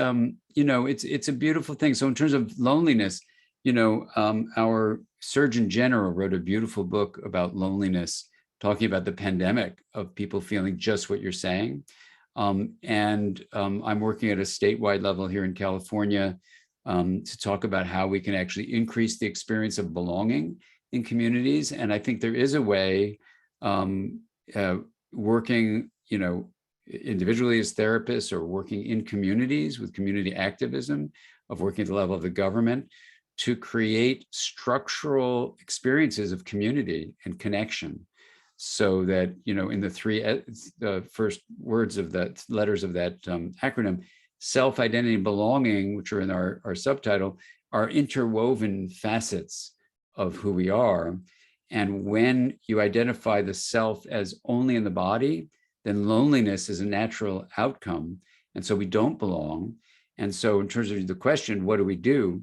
a beautiful thing. So in terms of loneliness, our Surgeon General wrote a beautiful book about loneliness, talking about the pandemic of people feeling just what you're saying. I'm working at a statewide level here in California to talk about how we can actually increase the experience of belonging in communities. And I think there is a way working, individually as therapists or working in communities with community activism, of working at the level of the government to create structural experiences of community and connection, so that, in the first words of that, letters of that acronym, self-identity and belonging, which are in our subtitle, are interwoven facets of who we are. And when you identify the self as only in the body, then loneliness is a natural outcome. And so we don't belong. And so in terms of the question, what do?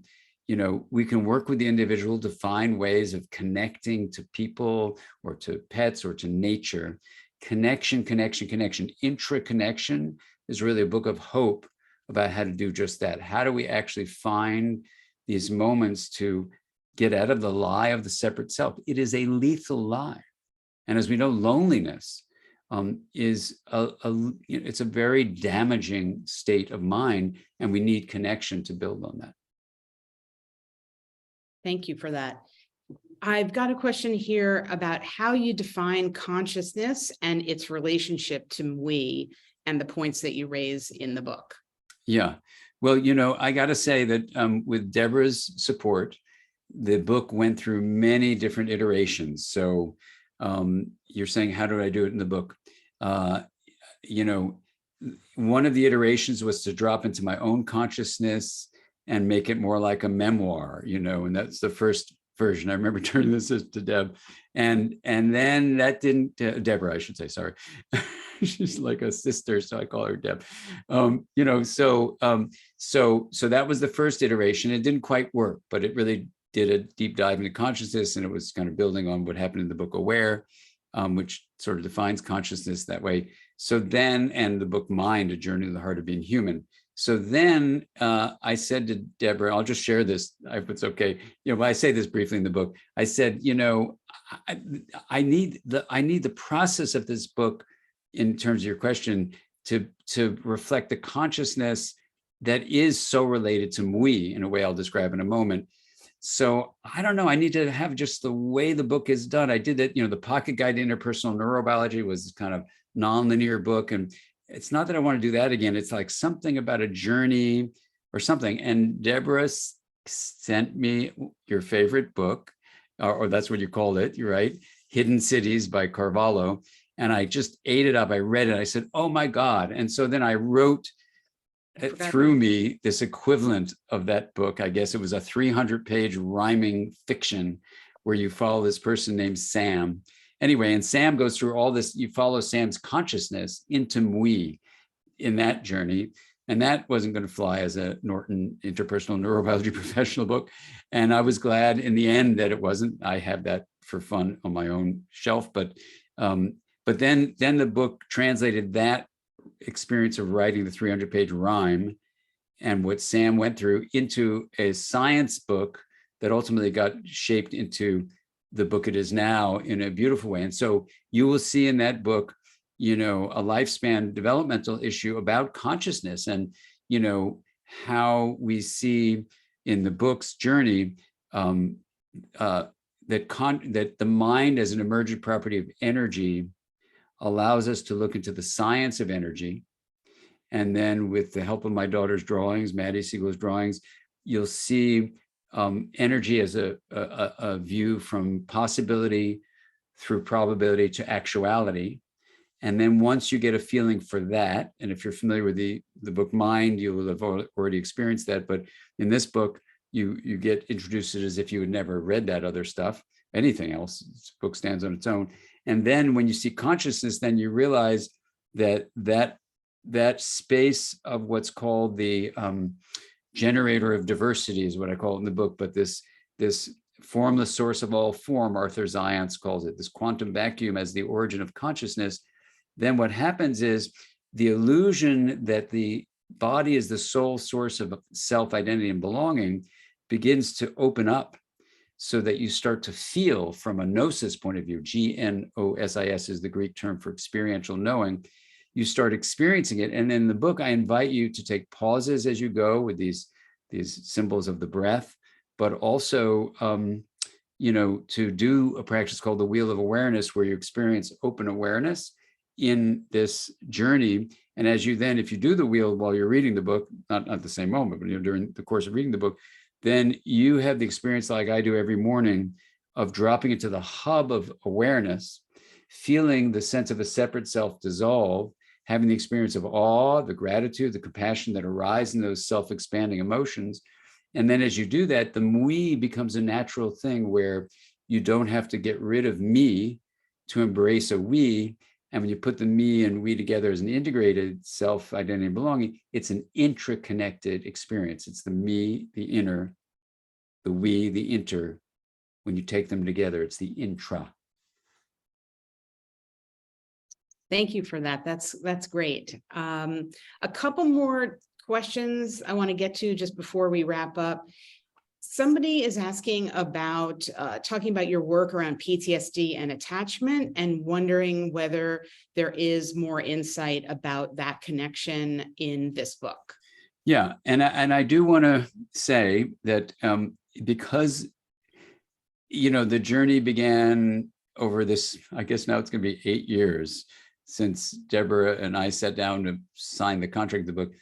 We can work with the individual to find ways of connecting to people or to pets or to nature. Connection. IntraConnected is really a book of hope about how to do just that. How do we actually find these moments to get out of the lie of the separate self? It is a lethal lie. And as we know, loneliness it's a very damaging state of mind, and we need connection to build on that. Thank you for that. I've got a question here about how you define consciousness and its relationship to we and the points that you raise in the book. Yeah, well, I got to say that with Deborah's support, the book went through many different iterations. So you're saying, how did I do it in the book? One of the iterations was to drop into my own consciousness and make it more like a memoir, and that's the first version. I remember turning this to Deb, and then that didn't, Deborah, I should say, sorry. She's like a sister, so I call her Deb. So that was the first iteration. It didn't quite work, but it really did a deep dive into consciousness, and it was kind of building on what happened in the book Aware, which sort of defines consciousness that way. So then, and the book Mind, A Journey to the Heart of Being Human. So then I said to Deborah, I'll just share this, if it's okay. But I say this briefly in the book. I said, I need the process of this book, in terms of your question, to reflect the consciousness that is so related to we, in a way I'll describe in a moment. So I don't know, I need to have just the way the book is done. I did that, the Pocket Guide to Interpersonal Neurobiology was this kind of nonlinear book. And it's not that I want to do that again. It's like something about a journey or something. And Deborah sent me your favorite book, or that's what you called it, you're right, Hidden Cities by Carvalho. And I just ate it up. I read it. I said, oh my God. And so then I wrote through me this equivalent of that book. I guess it was a 300-page rhyming fiction where you follow this person named Sam. Anyway, and Sam goes through all this. You follow Sam's consciousness into we in that journey. And that wasn't going to fly as a Norton interpersonal neurobiology professional book. And I was glad in the end that it wasn't. I have that for fun on my own shelf. But then the book translated that experience of writing the 300-page rhyme and what Sam went through into a science book that ultimately got shaped into the book it is now in a beautiful way. And so you will see in that book, a lifespan developmental issue about consciousness and, how we see in the book's journey that the mind as an emergent property of energy allows us to look into the science of energy. And then with the help of my daughter's drawings, Maddie Siegel's drawings, you'll see energy as a view from possibility through probability to actuality. And then once you get a feeling for that, and if you're familiar with the book Mind, you will have already experienced that. But in this book, you get introduced to it as if you had never read that other stuff, anything else. This book stands on its own. And then when you see consciousness, then you realize that space of what's called the generator of diversity is what I call it in the book. But this formless source of all form, Arthur Zients calls it, this quantum vacuum as the origin of consciousness. Then what happens is the illusion that the body is the sole source of self-identity and belonging begins to open up, so that you start to feel from a gnosis point of view. Gnosis is the Greek term for experiential knowing. You start experiencing it. And in the book, I invite you to take pauses as you go with these symbols of the breath, but also to do a practice called the Wheel of Awareness, where you experience open awareness in this journey. And as you then, if you do the wheel while you're reading the book, not at the same moment, but during the course of reading the book, then you have the experience, like I do every morning, of dropping into the hub of awareness, feeling the sense of a separate self dissolve, having the experience of awe, the gratitude, the compassion that arise in those self-expanding emotions. And then as you do that, the we becomes a natural thing where you don't have to get rid of me to embrace a we. And when you put the me and we together as an integrated self-identity and belonging, it's an intra-connected experience. It's the me, the inner, the we, the inter. When you take them together, it's the intra. Thank you for that. That's great. A couple more questions I want to get to just before we wrap up. Somebody is asking about talking about your work around PTSD and attachment, and wondering whether there is more insight about that connection in this book. Yeah, and I do want to say that because the journey began over this, I guess now it's going to be 8 years since Deborah and I sat down to sign the contract of the book.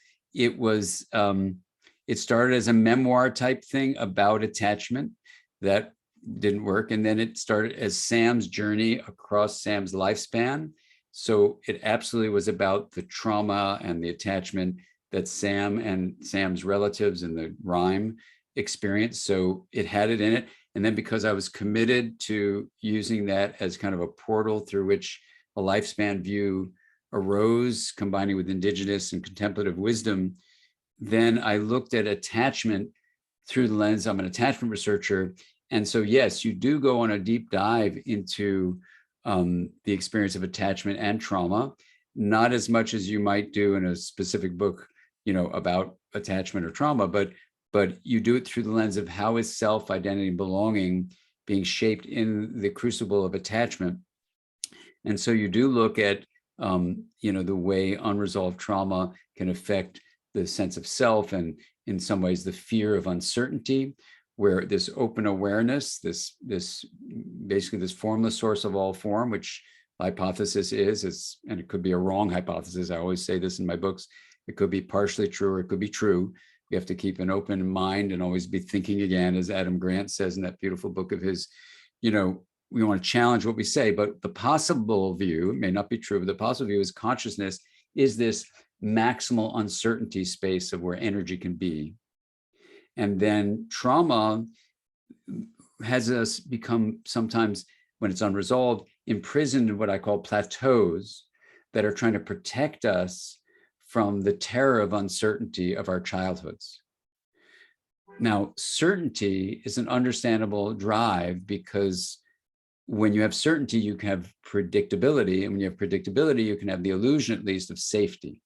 It started as a memoir type thing about attachment that didn't work. And then it started as Sam's journey across Sam's lifespan. So it absolutely was about the trauma and the attachment that Sam and Sam's relatives in the rhyme experienced. So it had it in it. And then because I was committed to using that as kind of a portal through which a lifespan view arose, combining with indigenous and contemplative wisdom, then I looked at attachment through the lens. I'm an attachment researcher. And so, yes, you do go on a deep dive into the experience of attachment and trauma, not as much as you might do in a specific book, about attachment or trauma, but you do it through the lens of how is self-identity and belonging being shaped in the crucible of attachment. And so you do look at, the way unresolved trauma can affect the sense of self, and in some ways the fear of uncertainty, where this open awareness, this basically this formless source of all form, which hypothesis is, and it could be a wrong hypothesis. I always say this in my books. It could be partially true, or it could be true. You have to keep an open mind and always be thinking again, as Adam Grant says in that beautiful book of his. We want to challenge what we say, but the possible view, it may not be true, but the possible view is consciousness is this maximal uncertainty space of where energy can be. And then trauma has us become, sometimes when it's unresolved, imprisoned in what I call plateaus that are trying to protect us from the terror of uncertainty of our childhoods. Now, certainty is an understandable drive, because when you have certainty, you can have predictability. And when you have predictability, you can have the illusion, at least, of safety.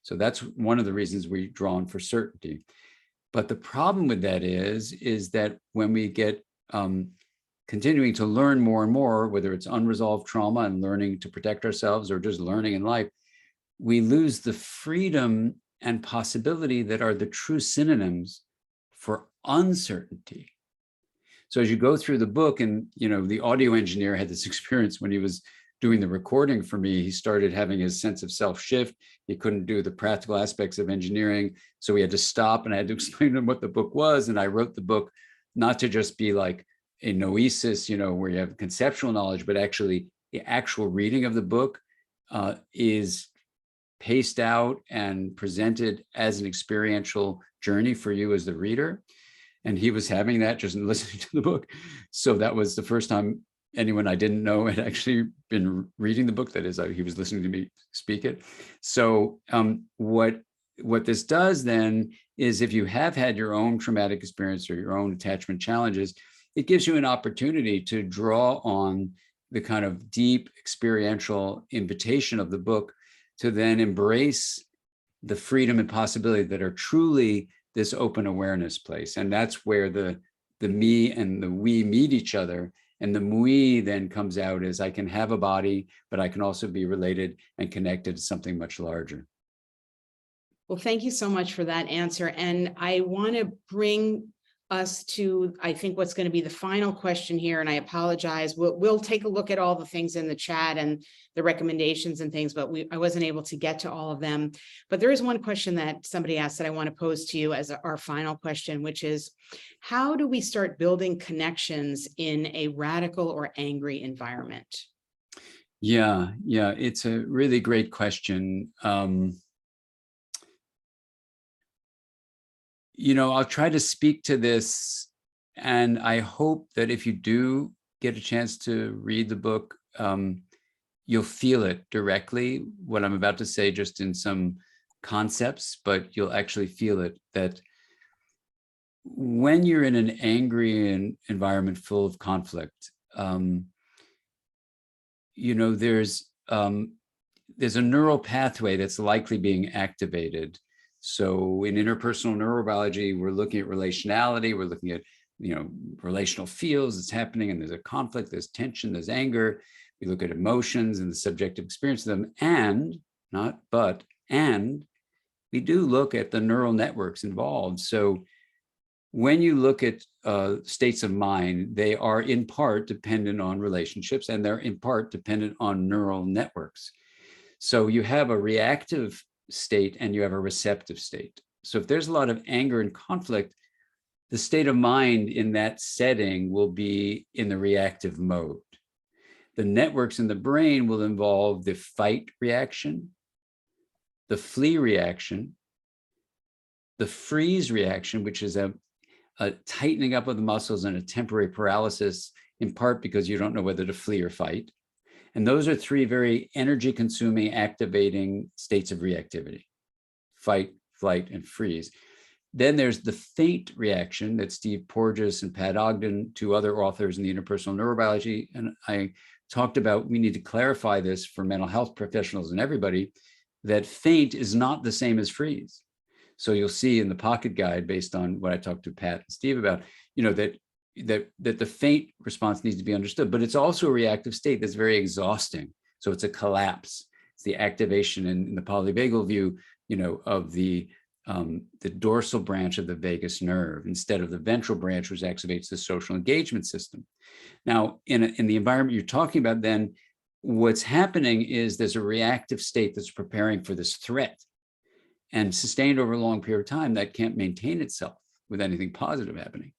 So that's one of the reasons we're drawn for certainty. But the problem with that is that when we get continuing to learn more and more, whether it's unresolved trauma and learning to protect ourselves, or just learning in life, we lose the freedom and possibility that are the true synonyms for uncertainty. So as you go through the book, and the audio engineer had this experience when he was doing the recording for me, he started having his sense of self shift. He couldn't do the practical aspects of engineering. So we had to stop, and I had to explain to him what the book was. And I wrote the book not to just be like a noesis, where you have conceptual knowledge, but actually the actual reading of the book is paced out and presented as an experiential journey for you as the reader. And he was having that just listening to the book. So that was the first time anyone I didn't know had actually been reading the book. That is, he was listening to me speak it. So what this does then is, if you have had your own traumatic experience or your own attachment challenges, it gives you an opportunity to draw on the kind of deep experiential invitation of the book to then embrace the freedom and possibility that are truly this open awareness place. And that's where the me and the we meet each other. And the we then comes out as, I can have a body, but I can also be related and connected to something much larger. Well, thank you so much for that answer. And I want to bring us to, I think, what's going to be the final question here. And I apologize. We'll take a look at all the things in the chat and the recommendations and things, but I wasn't able to get to all of them. But there is one question that somebody asked that I want to pose to you as our final question, which is, how do we start building connections in a radical or angry environment? Yeah, it's a really great question. I'll try to speak to this, and I hope that if you do get a chance to read the book, you'll feel it directly, what I'm about to say, just in some concepts, but you'll actually feel it, that when you're in an angry environment full of conflict, there's a neural pathway that's likely being activated. So in interpersonal neurobiology, we're looking at relationality, we're looking at, relational fields that's happening, and there's a conflict, there's tension, there's anger. We look at emotions and the subjective experience of them, and we do look at the neural networks involved. So when you look at states of mind, they are in part dependent on relationships, and they're in part dependent on neural networks. So you have a reactive state and you have a receptive state. So if there's a lot of anger and conflict, the state of mind in that setting will be in the reactive mode. The networks in the brain will involve the fight reaction, the flee reaction, the freeze reaction, which is a tightening up of the muscles and a temporary paralysis, in part because you don't know whether to flee or fight. And those are three very energy consuming, activating states of reactivity: fight, flight, and freeze. Then there's the faint reaction that Steve Porges and Pat Ogden, two other authors in the interpersonal neurobiology, and I talked about. We need to clarify this for mental health professionals and everybody, that faint is not the same as freeze. So you'll see in the pocket guide, based on what I talked to Pat and Steve about, that the faint response needs to be understood, but it's also a reactive state that's very exhausting. So it's a collapse. It's the activation in the polyvagal view, of the dorsal branch of the vagus nerve instead of the ventral branch, which activates the social engagement system. Now, in the environment you're talking about, then what's happening is there's a reactive state that's preparing for this threat, and sustained over a long period of time, that can't maintain itself with anything positive happening.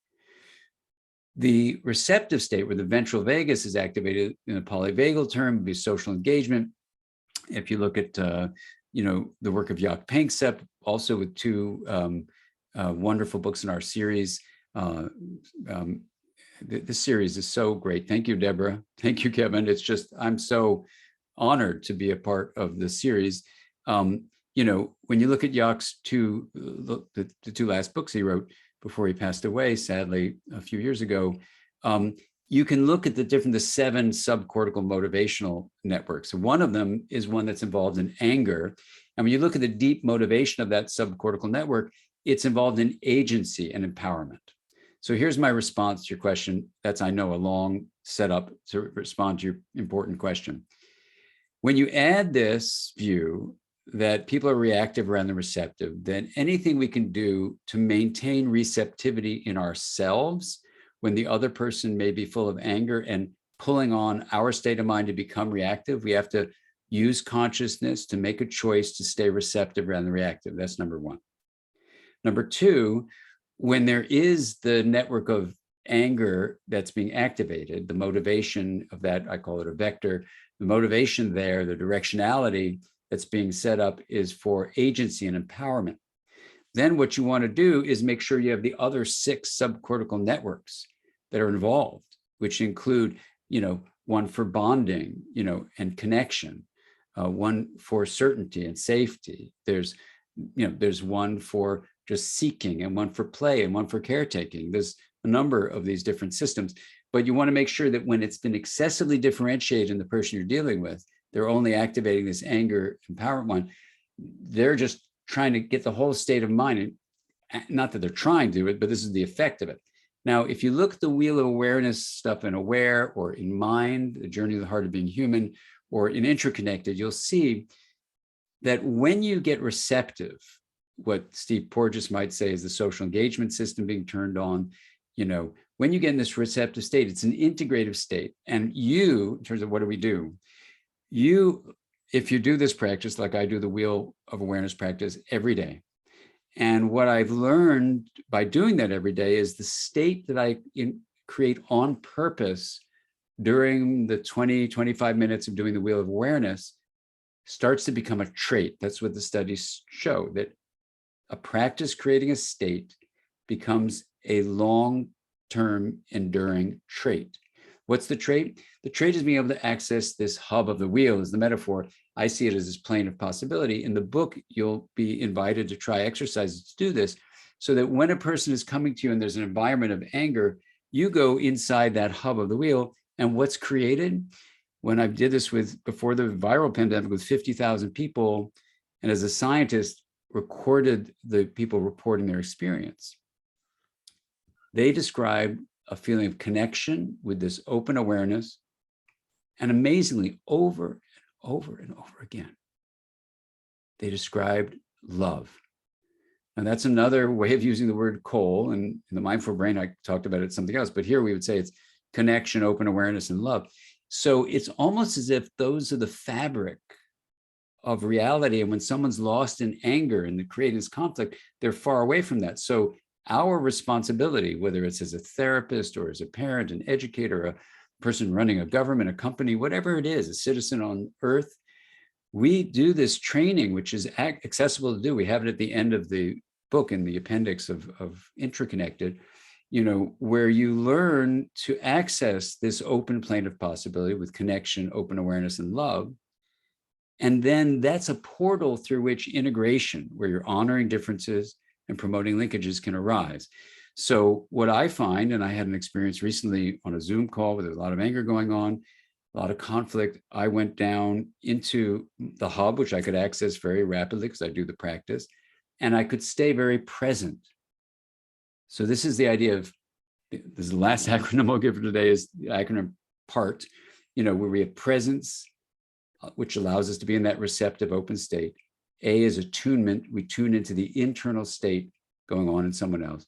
The receptive state, where the ventral vagus is activated, in a polyvagal term, would be social engagement. If you look at the work of Jaak Panksepp, also with two wonderful books in our series. This series is so great. Thank you, Deborah. Thank you, Kevin. It's just, I'm so honored to be a part of the series. When you look at Jaak's the two last books he wrote before he passed away, sadly, a few years ago, you can look at the 7 subcortical motivational networks. One of them is one that's involved in anger. And when you look at the deep motivation of that subcortical network, it's involved in agency and empowerment. So here's my response to your question. That's, I know, a long setup to respond to your important question. When you add this view that people are reactive around the receptive, then anything we can do to maintain receptivity in ourselves when the other person may be full of anger and pulling on our state of mind to become reactive. We have to use consciousness to make a choice to stay receptive rather than reactive. That's number one. Number two, when there is the network of anger that's being activated, the motivation of that, I call it a vector, the motivation there, the directionality that's being set up is for agency and empowerment. Then what you want to do is make sure you have the other 6 subcortical networks that are involved, which include, one for bonding, and connection, one for certainty and safety. There's one for just seeking, and one for play, and one for caretaking. There's a number of these different systems, but you want to make sure that when it's been excessively differentiated in the person you're dealing with, they're only activating this anger empowerment one. They're just trying to get the whole state of mind, and not that they're trying to do it, but this is the effect of it. Now, if you look at the wheel of awareness stuff in Aware or in Mind, the journey of the heart of being human, or in IntraConnected, you'll see that when you get receptive, what Steve Porges might say is the social engagement system being turned on, when you get in this receptive state, it's an integrative state. And you, in terms of what do we do? If you do this practice, like I do the wheel of awareness practice every day, and what I've learned by doing that every day is the state that I create on purpose during the 20, 25 minutes of doing the wheel of awareness starts to become a trait. That's what the studies show, that a practice creating a state becomes a long-term enduring trait. What's the trait? The trait is being able to access this hub of the wheel, is the metaphor. I see it as this plane of possibility. In the book, you'll be invited to try exercises to do this, so that when a person is coming to you and there's an environment of anger, you go inside that hub of the wheel. And what's created? When I did this before the viral pandemic with 50,000 people, and as a scientist, recorded the people reporting their experience, they described a feeling of connection with this open awareness, and amazingly, over and over and over again, they described love. And that's another way of using the word coal. And in the mindful brain, I talked about it something else, but here we would say it's connection, open awareness, and love. So it's almost as if those are the fabric of reality. And when someone's lost in anger and creating this conflict, they're far away from that. So our responsibility, whether it's as a therapist or as a parent, an educator, a person running a government, a company, whatever it is, a citizen on earth, we do this training, which is accessible to do. We have it at the end of the book in the appendix of IntraConnected, where you learn to access this open plane of possibility with connection, open awareness, and love. And then that's a portal through which integration, where you're honoring differences and promoting linkages, can arise. So what I find, and I had an experience recently on a Zoom call where there's a lot of anger going on, a lot of conflict. I went down into the hub, which I could access very rapidly because I do the practice, and I could stay very present. So this is the idea of, this is the last acronym I'll give for today, is the acronym PART, where we have presence, which allows us to be in that receptive open state. A is attunement. We tune into the internal state going on in someone else.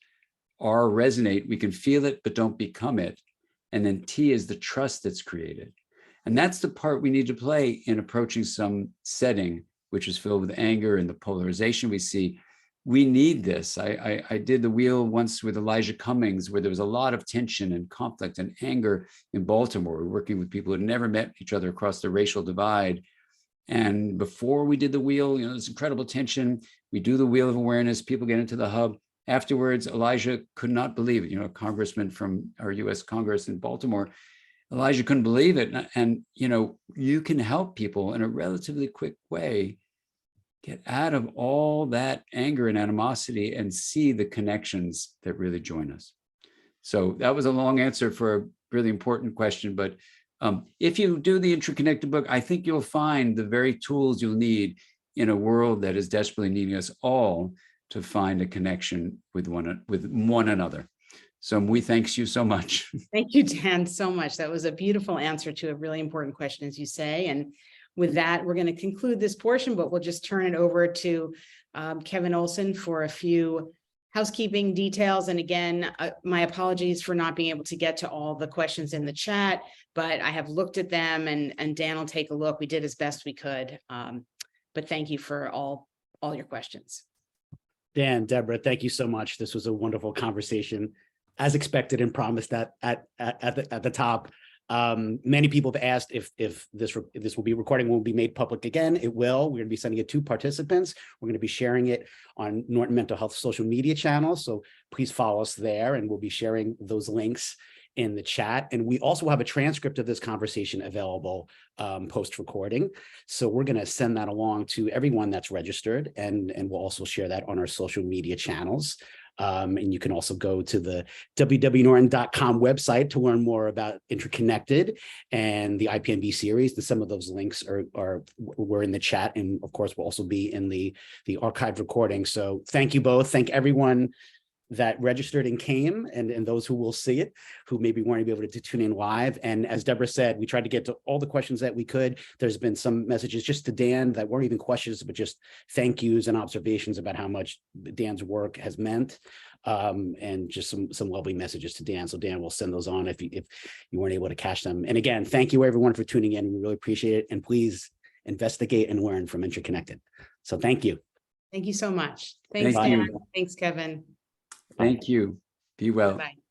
R, resonate. We can feel it, but don't become it. And then T is the trust that's created. And that's the part we need to play in approaching some setting which is filled with anger and the polarization we see. We need this. I did the wheel once with Elijah Cummings, where there was a lot of tension and conflict and anger in Baltimore. We're working with people who had never met each other across the racial divide. And before we did the wheel, there's incredible tension. We do the wheel of awareness, people get into the hub. Afterwards, Elijah could not believe it. A congressman from our US Congress in Baltimore, Elijah couldn't believe it. And, you can help people in a relatively quick way get out of all that anger and animosity and see the connections that really join us. So that was a long answer for a really important question. But if you do the IntraConnected book, I think you'll find the very tools you'll need in a world that is desperately needing us all to find a connection with one another. So we thank you so much. Thank you, Dan, so much. That was a beautiful answer to a really important question, as you say. And with that, we're going to conclude this portion, but we'll just turn it over to Kevin Olson for a few housekeeping details. And again, my apologies for not being able to get to all the questions in the chat, but I have looked at them, and Dan will take a look. We did as best we could. But thank you for all your questions. Dan, Deborah, thank you so much. This was a wonderful conversation, as expected and promised at the top. Many people have asked if this will be recording will be made public again. It will. We're going to be sending it to participants. We're going to be sharing it on Norton Mental Health social media channels. So please follow us there, and we'll be sharing those links in the chat. And we also have a transcript of this conversation available post-recording. So we're going to send that along to everyone that's registered, and we'll also share that on our social media channels. And you can also go to the www.norton.com website to learn more about IntraConnected and the IPNB series. Some of those links were in the chat, and of course will also be in the archived recording. So thank you both. Thank everyone that registered and came, and those who will see it, who maybe weren't able to tune in live. And as Deborah said, we tried to get to all the questions that we could. There's been some messages just to Dan that weren't even questions, but just thank yous and observations about how much Dan's work has meant, and just some lovely messages to Dan. So Dan will send those on if you weren't able to catch them. And again, thank you everyone for tuning in. We really appreciate it. And please investigate and learn from IntraConnected. So thank you. Thank you so much. Thanks, Thank Dan. you. Thanks, Kevin. Thank you. Be well. Bye.